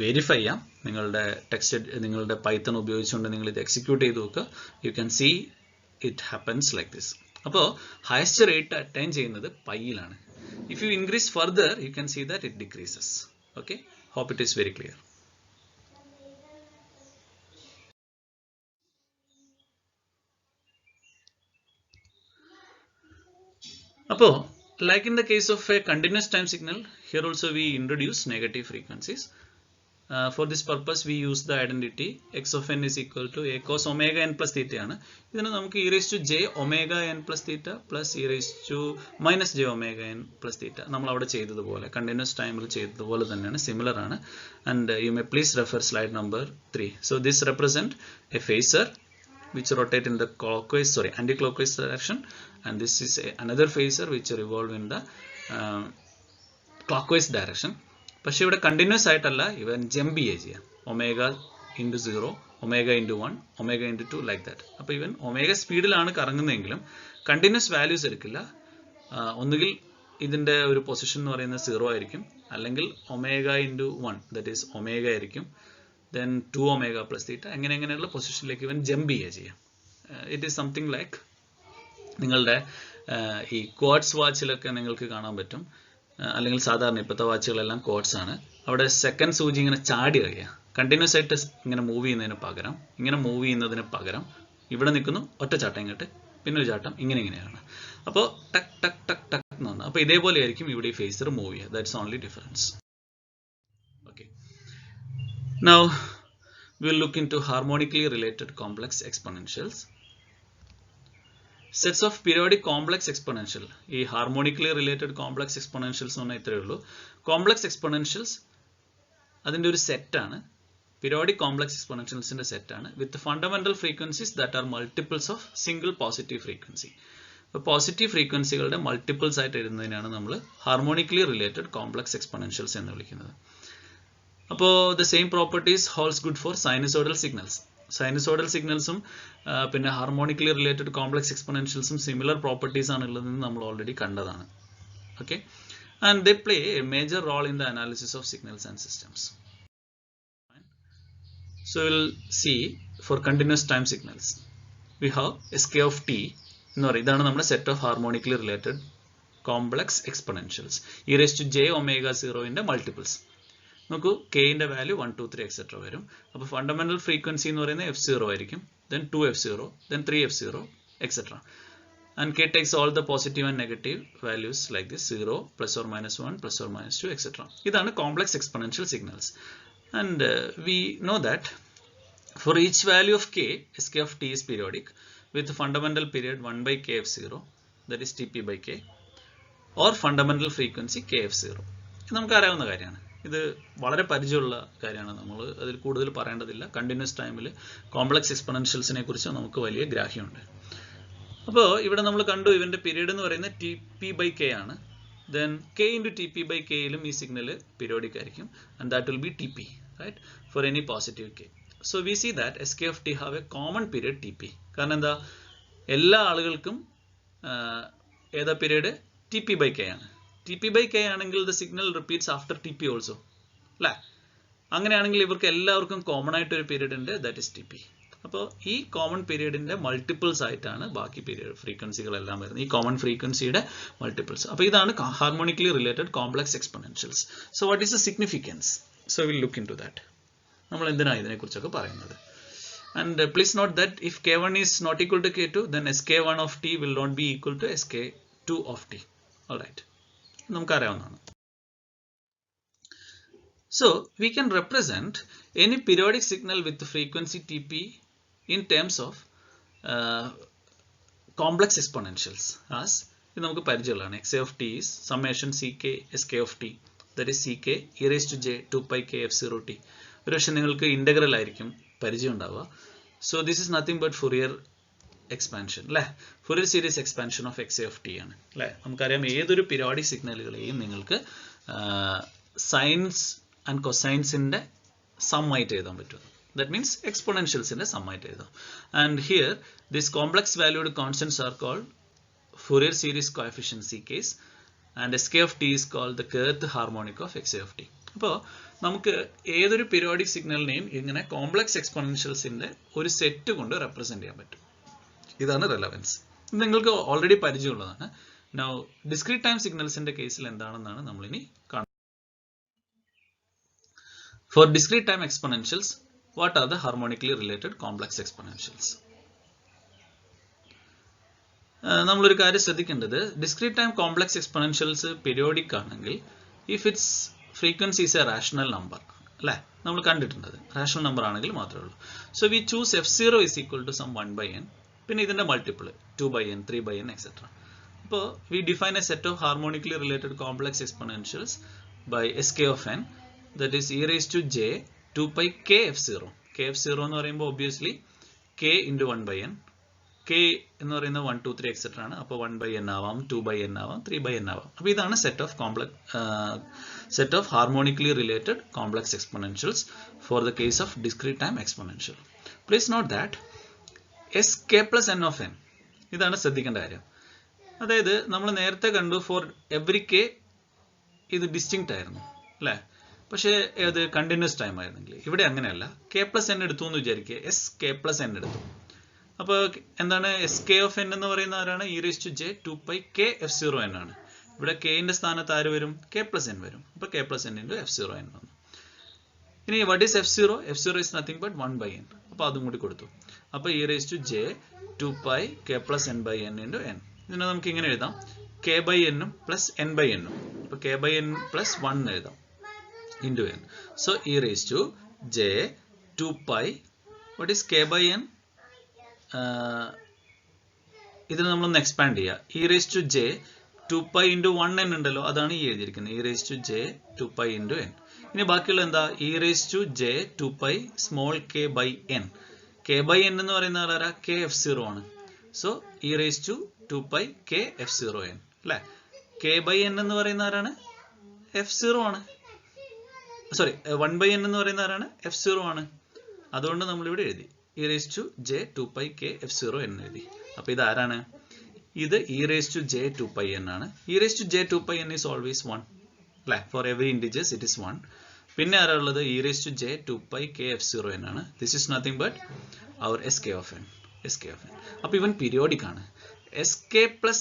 വെരിഫൈ ചെയ്യാം. നിങ്ങളുടെ പൈത്തൺ ഉപയോഗിച്ചുകൊണ്ട് നിങ്ങൾ ഇത് എക്സിക്യൂട്ട് ചെയ്ത് നോക്കുക. You can see it happens like this. അപ്പോൾ ഹയസ്റ്റ് റേറ്റ് അറ്റൈൻ ചെയ്യുന്നത് പൈയിലാണ്. If you increase further you can see that it decreases. Okay, hope it is very clear. അപ്പോൾ like in the case of a continuous time signal, here also we introduce negative frequencies. For this purpose we use the identity x of n is equal to a cos omega n plus theta ആണ്. ഇതിനെ നമുക്ക് e raised to j omega n plus theta plus e raised to minus j omega n plus theta നമ്മൾ അവിടെ ചെയ്തതുപോലെ continuous ടൈമിൽ ചെയ്തതുപോലെ തന്നെയാണ്, similar ആണ്. And you may please refer slide number 3. So this represent a phasor which rotate in the anti-clockwise direction, and this is another phasor which revolve in the clockwise direction. പക്ഷേ ഇവിടെ continuous ആയിട്ടല്ല, ഇവൻ jump ചെയ്യുക, omega into 0, omega into 1, omega into 2 like that. അപ്പോൾ ഇവൻ omega സ്പീഡിലാണ് കറങ്ങുന്നതെങ്കിലും continuous values എടുക്കില്ല. ഒന്നുകിൽ ഇതിൻ്റെ ഒരു പൊസിഷൻ എന്ന് പറയുന്നത് 0 ആയിരിക്കും, അല്ലെങ്കിൽ omega into 1 that is omega ആയിരിക്കും, then 2 omega plus theta, അങ്ങനെയുള്ള പൊസിഷനിലേക്ക് ഇവൻ ജമ്പ് ചെയ്യുക. ഇറ്റ് ഈസ് സംതിങ് ലൈക്ക് നിങ്ങളുടെ ഈ ക്വാർട്സ് വാച്ചിലൊക്കെ നിങ്ങൾക്ക് കാണാൻ പറ്റും, അല്ലെങ്കിൽ സാധാരണ ഇപ്പോഴത്തെ വാച്ചുകളെല്ലാം ക്വാർട്സ് ആണ്. അവിടെ സെക്കൻഡ് സൂചി ഇങ്ങനെ ചാടി വരിക, കണ്ടിന്യൂസ് ആയിട്ട് ഇങ്ങനെ മൂവ് ചെയ്യുന്നതിന് പകരം ഇവിടെ നിൽക്കുന്നു, ഒറ്റ ചാട്ടം ഇങ്ങോട്ട്, പിന്നെ ഒരു ചാട്ടം, ഇങ്ങനെയാണ്. അപ്പോൾ ടക്ക് ടക്ക് ടക്ക് ടക്ക് എന്ന് പറഞ്ഞാൽ, അപ്പോൾ ഇതേപോലെ ആയിരിക്കും ഇവിടെ ഈ ഫേസർ മൂവ് ചെയ്യുക. That's only difference. Okay, now we'll look into harmonically related complex exponentials. Sets of periodic complex exponential. ഈ harmonically related complex exponentials എന്ന് പറഞ്ഞാൽ ഇത്രയേ ഉള്ളൂ. Complex exponentials അതിൻ്റെ ഒരു സെറ്റാണ്, periodic complex exponentialsന്റെ സെറ്റാണ്, with fundamental frequencies that are multiples of single positive frequency. അപ്പോൾ പോസിറ്റീവ് ഫ്രീക്വൻസികളുടെ മൾട്ടിപ്പിൾസ് ആയിട്ട് എഴുതുന്നതിനാണ് നമ്മൾ harmonically related complex exponentials എന്ന് വിളിക്കുന്നത്. അപ്പോൾ the same properties holds good for sinusoidal signals. Sinusoidal സിഗ്നൽസും പിന്നെ ഹാർമോണിക്കലി റിലേറ്റഡ് കോംപ്ലക്സ് എക്സ്പൊണൻഷ്യൽസും സിമിലർ പ്രോപ്പർട്ടീസ് ആണ് ഉള്ളതെന്ന് നമ്മൾ ഓൾറെഡി കണ്ടതാണ്. Okay, and they play a major role in the analysis of signals and systems. So will see for continuous time signals we have sk of t എന്ന് പറയും. ഇതാണ് നമ്മുടെ set of harmonically related complex exponentials. e raised to j omega 0ന്റെ multiples. നോക്കൂ, കെയിൻ്റെ value 1, 2, 3 etcetera വരും. അപ്പോൾ fundamental frequency എന്ന് പറയുന്നത് f0 ആയിരിക്കും, then 2f0, then 3f0 etcetera. And k takes all the positive and negative values like this, 0, +or-1, +or-2 etcetera. ഇതാണ് complex exponential signals. And we know that for each value of k, sk of t is periodic with fundamental period 1/kf0, that is tp/k, or fundamental frequency kf0. ഇത് നമുക്ക് അറിയാവുന്ന കാര്യമാണ്. ഇത് വളരെ പരിചയമുള്ള കാര്യമാണ്, നമ്മൾ അതിൽ കൂടുതൽ പറയേണ്ടതില്ല. കണ്ടിന്യൂസ് ടൈമിൽ കോംപ്ലക്സ് എക്സ്പൊണൻഷ്യൽസിനെ കുറിച്ച് നമുക്ക് വലിയ ഗ്രാഹ്യമുണ്ട്. അപ്പോൾ ഇവിടെ നമ്മൾ കണ്ടു ഇവൻ്റെ പീരീഡ് എന്ന് പറയുന്നത് tp/k ആണ്. ദെൻ k × tp/kയിലും ഈ സിഗ്നൽ പീരിയോഡിക് ആയിരിക്കും, and that will be tp, right, for any positive k. So we see that sk of t have a common period tp. കാരണം എന്താ, എല്ലാ ആളുകൾക്കും ഏതാ പീരീഡ്? TP by K ആണ്. TP by K ആണെങ്കിൽ the signal repeats after TP also. അല്ലേ? അങ്ങനെയാണെങ്കിൽ ഇവർക്ക് എല്ലാവർക്കും കോമൺ ആയിട്ട് ഒരു പീരീഡ് ഉണ്ട്, ദാറ്റ് ഇസ് TP. അപ്പോൾ ഈ കോമൺ പീരീഡിന്റെ മൾട്ടിപ്പിൾസ് ആയിട്ടാണ് ബാക്കി പീരീഡ് ഫ്രീക്വൻസികളെല്ലാം വരുന്നത്. ഈ കോമൺ ഫ്രീക്വൻസിയുടെ മൾട്ടിപ്പിൾസ്. അപ്പോൾ ഇതാണ് harmonically related complex exponentials. So what is the significance? So will look into that. നമ്മൾ എന്തിനാണ് ഇതിനെക്കുറിച്ചൊക്കെ പറയുന്നത്? And please note that if K1 is not equal to K2, then Sk1 of t will not be equal to Sk2 of t. Alright. നമുക്കറിയാവുന്നതാണ്. So we can represent any periodic signal with the frequency Tp in terms of complex exponentials as ഇത് നമുക്ക് പരിചയമുള്ളതാണ്. Xa of t is summation Ck Sk of t, that is Ck e raised to j 2 pi k f0 t. ഒരു പക്ഷേ നിങ്ങൾക്ക് integral ആയിരിക്കും പരിചയം ഉണ്ടാവുക. So this is nothing but Fourier expansion അല്ലേ? Fourier series expansion of Xa of t ആണ് അല്ലേ? നമുക്കറിയാം ഏതൊരു പീരിയോഡിക് സിഗ്നലുകളെയും നിങ്ങൾക്ക് സൈൻസ് ആൻഡ് കൊസൈൻസിന്റെ സം ആയിട്ട് എഴുതാൻ പറ്റും. ദാറ്റ് മീൻസ് എക്സ്പൊണൻഷ്യൽസിന്റെ സം ആയിട്ട് എഴുതാം. And here this complex valued constants are called Fourier series coefficient Ck's and Sk of t is called the kth harmonic of Xa of t. അപ്പോൾ നമുക്ക് ഏതൊരു periodic സിഗ്നലിനെയും ഇങ്ങനെ complex എക്സ്പൊണൻഷ്യൽസിന്റെ ഒരു സെറ്റ് കൊണ്ട് represent ചെയ്യാൻ പറ്റും. ഇതാണ് റെലവൻസ്. ഇത് നിങ്ങൾക്ക് ഓൾറെഡി പരിചയമുള്ളതാണ്. നൗ ഡിസ്ക്രീറ്റ് ടൈം സിഗ്നൽസിന്റെ കേസിൽ എന്താണെന്നാണ് നമ്മൾ ഇനി കാണുന്നത്. For discrete time exponentials, what are the harmonically related complex exponentials? നമ്മളൊരു കാര്യം ശ്രദ്ധിക്കേണ്ടത്, discrete time complex exponentials periodic ആണെങ്കിൽ if it's frequency is a rational number അല്ലേ? നമ്മൾ കണ്ടിട്ടുണ്ടത് റാഷണൽ നമ്പർ ആണെങ്കിൽ മാത്രമേ ഉള്ളൂ. So we choose f0 is equal to some 1/n, പിന്നെ ഇതിന്റെ മൾട്ടിപ്പിൾ 2/n 3/n എക്സെട്ര. അപ്പോൾ we define a set of harmonically related complex exponentials by Sk of n, that is e raised to j 2 pi k f0. k f0 എന്ന് പറയുമ്പോൾ obviously k into 1/n. k എന്ന് പറയുന്നത് 1 2 3 etcetera ആണ്. അപ്പോൾ 1/n ആവാം, 2/n ആവാം, 3/n ആവാം. അപ്പോൾ ഇതാണ് set of harmonically related complex exponentials for the case of discrete time exponential. Please note that Sk plus n of n, ഇതാണ് ശ്രദ്ധിക്കേണ്ട കാര്യം. അതായത് നമ്മൾ നേരത്തെ കണ്ടു ഫോർ എവറി k ഇത് ഡിസ്റ്റിങ്ക്റ്റ് ആയിരുന്നു അല്ലേ? പക്ഷേ അത് കണ്ടിന്യൂസ് ടൈം ആയിരുന്നെങ്കിൽ ഇവിടെ അങ്ങനെയല്ല. k plus n എടുത്തു എന്ന് വിചാരിക്കുക, Sk plus n എടുത്തു. അപ്പോൾ എന്താണ് Sk of n എന്ന് പറയുന്ന ആരാണ്? e raised to j 2 pi k f0n ആണ്. ഇവിടെ k ന്റെ സ്ഥാനത്ത് ആര് വരും? k plus n വരും. അപ്പോൾ k plus n into f0n വന്നു. ഇനി what is f0? f0 is nothing but 1/n. അപ്പോൾ അതും കൂടി കൊടുത്തു. അപ്പോൾ e raised to j 2 pi k plus n by n into n. ഇതിനെ നമുക്ക് ഇങ്ങനെ എഴുതാം, k by n ഉം പ്ലസ് n by n ഉം. അപ്പോൾ k by n പ്ലസ് 1 എഴുതാം into n. So e raised to j 2 pi, what is k by n? ഇതിനെ നമ്മളൊന്ന് എക്സ്പാൻഡ് ചെയ്യുക. e raised to j 2 pi into 1n ഉണ്ടല്ലോ, അതാണ് ഈ എഴുതിയിരിക്കുന്നത്. e raised to j 2 pi into n. ഇനി ബാക്കിയുള്ള എന്താ? e raised to j 2 pi small k by n. k by n എന്ന് പറയുന്ന ആരാ? k f0 ആണ്. So e raised to 2 pi k f0n അല്ലേ? k by n എന്ന് പറയുന്ന ആരാണ്? f0 ആണ്. സോറി 1/n എന്ന് പറയുന്ന ആരാണ്? f0 ആണ്. അതുകൊണ്ട് നമ്മളിവിടെ എഴുതി e raised to j 2 pi k f0n എഴുതി. അപ്പോൾ ഇത് ആരാണ്? ഇത് e raised to j 2 pi n ആണ്. e raised to j 2 pi n is always 1 അല്ലേ? For every integers it is 1. പിന്നെ ആരാ ഉള്ളത്? e raised to j 2 pi k f0n ആണ്. This is nothing but our Sk of n. അപ്പോൾ ഇവൻ periodic ആണ്. Sk plus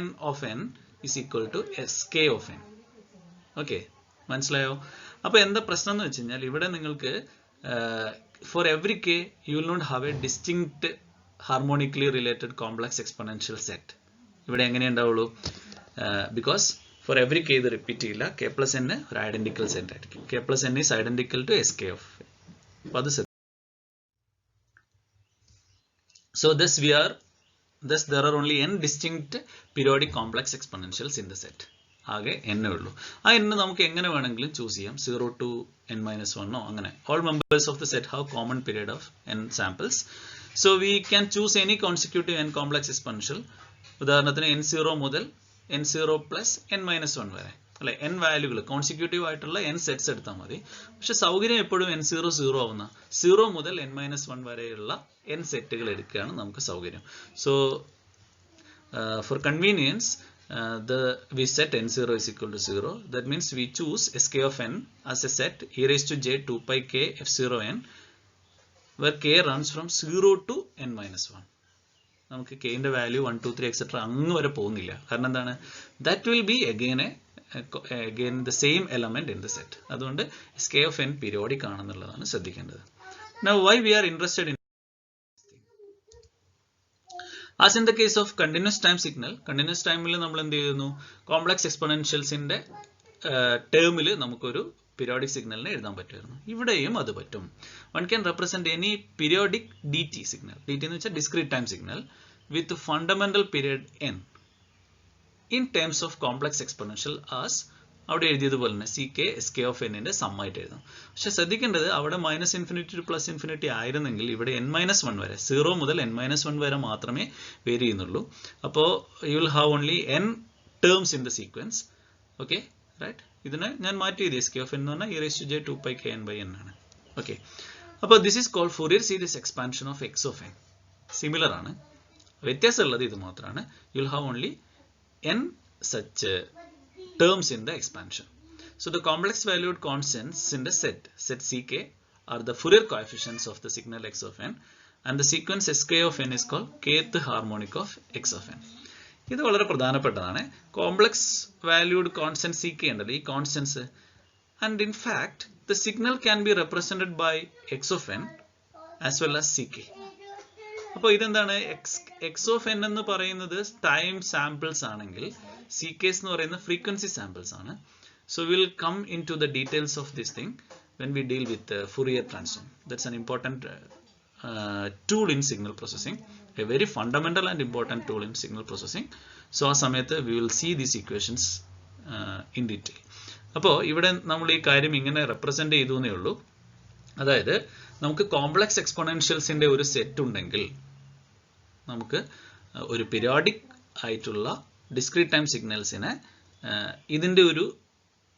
n of n is equal to Sk of n. Okay, മനസ്സിലായോ? അപ്പോൾ എന്താ പ്രശ്നം എന്ന് വെച്ച് കഴിഞ്ഞാൽ ഇവിടെ നിങ്ങൾക്ക് for every k you will not have a distinct harmonically related complex exponential set. ഇവിടെ എങ്ങനെ ഉണ്ടാവുള്ളൂ? because for every k ഇത് റിപ്പീറ്റ് ചെയ്യില്ല. k plus n ഒരു ഐഡന്റിക്കൽ സെറ്റ് ആയിരിക്കും. k plus n is identical to Sk of n. അപ്പോൾ അത് so thus there are only n distinct periodic complex exponentials in the set. ആകെ n ഉള്ളൂ. ആ n നമുക്ക് എങ്ങനെ വേണമെങ്കിലും ചൂസ് ചെയ്യാം, 0 to n-1 അങ്ങനെ. all members of the set have common period of n samples. so we can choose any consecutive n complex exponential. ഉദാഹരണത്തിന് n0 മുതൽ n0 plus n-1 വരെ അല്ലെ? n വാല്യൂകൾ കോൺസിക്യൂട്ടീവ് ആയിട്ടുള്ള n സെറ്റ്സ് എടുത്താൽ മതി. പക്ഷെ സൗകര്യം എപ്പോഴും n0 0 ആവുന്ന 0 മുതൽ n-1 വരെയുള്ള n സെറ്റുകൾ എടുക്കുകയാണ് നമുക്ക് സൗകര്യം. so for convenience we set n0 is equal to 0. That means we choose sk of n as a set e raised to j 2 pi k f0 n, where k runs from 0 to n minus 1. നമുക്ക് k ന്റെ value 1 2 3 etc അങ്ങ് വരെ പോകുന്നില്ല. കാരണം എന്താണ്? That will be again the same element in the set. അതുകൊണ്ട് sk of n periodic ആണെന്നുള്ളതാണ് ശ്രദ്ധിക്കേണ്ടത്. Now why we are interested in as in the case of continuous time signal, continuous time il nammal endu cheyunu, complex exponentials inde term il namukoru periodic signal ne ezhudan pattumairunnu. Ivideyum adu pattum. One can represent any periodic dt signal, dt ennu vecha discrete time signal, with fundamental period n in terms of complex exponential as അവിടെ എഴുതിയതുപോലെ തന്നെ C K S K of എന്നിൻ്റെ സമ്മായിട്ട് എഴുതാം. പക്ഷെ ശ്രദ്ധിക്കേണ്ടത് അവിടെ -∞ to +∞ ആയിരുന്നെങ്കിൽ ഇവിടെ n-1 വരെ 0 മുതൽ n-1 വരെ മാത്രമേ വേരി ചെയ്യുന്നുള്ളൂ. അപ്പോൾ you will have only n terms in the sequence. Okay right. ഇതിനെ ഞാൻ മാറ്റി എഴുതി എസ് കെ ഓഫ് എന്ന് പറഞ്ഞാൽ e raised to j 2 pi k n by n ആണ്. ഓക്കെ, അപ്പോൾ this is called Fourier series expansion of x of n. Similar ആണ്, വ്യത്യാസമുള്ളത് ഇത് മാത്രമാണ്. You will have only n such terms in the expansion. So the complex valued constants in the set Ck are the Fourier coefficients of the signal x of n, and the sequence sk of n is called kth harmonic of x of n. ഇത് വളരെ പ്രധാനപ്പെട്ടതാണ്. Complex valued constant Ck ഉണ്ടല്ലോ, ഈ constants, and in fact the signal can be represented by x of n as well as Ck. അപ്പോൾ ഇതെന്താണ്? X of N എന്ന് പറയുന്നത് time samples ആണെങ്കിൽ സി കേസ് എന്ന് പറയുന്ന ഫ്രീക്വൻസി സാമ്പിൾസ് ആണ്. So will come in to the details of this thing when we deal with Fourier transform. That's an important tool in signal processing, a very fundamental and important tool in signal processing. So ആ സമയത്ത് we will see these equations in detail. അപ്പോൾ ഇവിടെ നമ്മൾ ഈ കാര്യം ഇങ്ങനെ represent ചെയ്തു എന്നേ ഉള്ളൂ. അതായത് നമുക്ക് കോംപ്ലക്സ് എക്സ്പോണൻഷ്യൽസിന്റെ ഒരു സെറ്റ് ഉണ്ടെങ്കിൽ നമുക്ക് ഒരു പീരിയോഡിക് ആയിട്ടുള്ള ഡിസ്ക്രീറ്റ് ടൈം സിഗ്നൽസിനെ ഇതിൻ്റെ ഒരു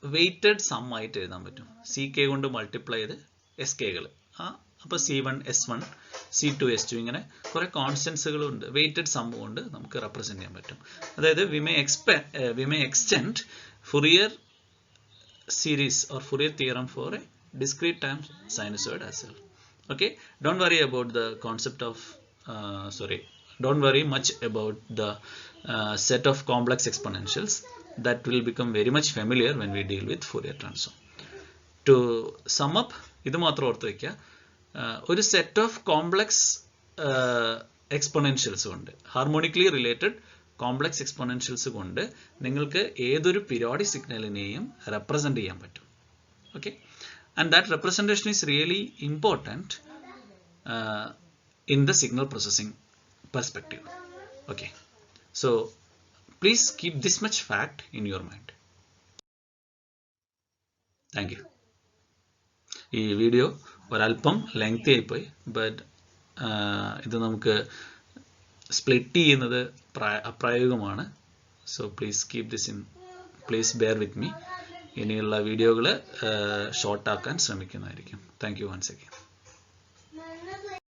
വെയ്റ്റഡ് സം ആയിട്ട് എഴുതാൻ പറ്റും. സി കെ കൊണ്ട് മൾട്ടിപ്ലൈ ചെയ്ത് എസ് കെകൾ, അപ്പോൾ C1 S1 C2 S2 ഇങ്ങനെ കുറേ കോൺസ്റ്റൻസുകളുണ്ട്, വെയ്റ്റഡ് സം കൊണ്ട് നമുക്ക് റെപ്രസെന്റ് ചെയ്യാൻ പറ്റും. അതായത് we may extend Fourier series or Fourier theorem four A discrete time sinusoid as well. Okay, don't worry about the concept of don't worry much about the set of complex exponentials. That will become very much familiar when we deal with Fourier transform. To sum up, idu matram orthu vekka, ഒരു set of complex എക്സ്പൊണൻഷ്യൽസ് കൊണ്ട്, ഹാർമോണിക്കലി related complex എക്സ്പൊണൻഷ്യൽസ് കൊണ്ട് നിങ്ങൾക്ക് ഏതൊരു periodic സിഗ്നലിനെയും represent ചെയ്യാൻ പറ്റും. Okay, and that representation is really important in the signal processing perspective. Okay, so please keep this much fact in your mind. Thank you. ഈ video ഒരല്പം lengthy ആയിപ്പോയി, but ഇത് നമുക്ക് സ്പ്ലിറ്റ് ചെയ്യുന്നത് അപ്രായോഗികമാണ്. So please keep this in, please bear with me. ഇനിയുള്ള വീഡിയോകൾ ഷോർട്ടാക്കാൻ ശ്രമിക്കുന്നതായിരിക്കും. Thank you once again.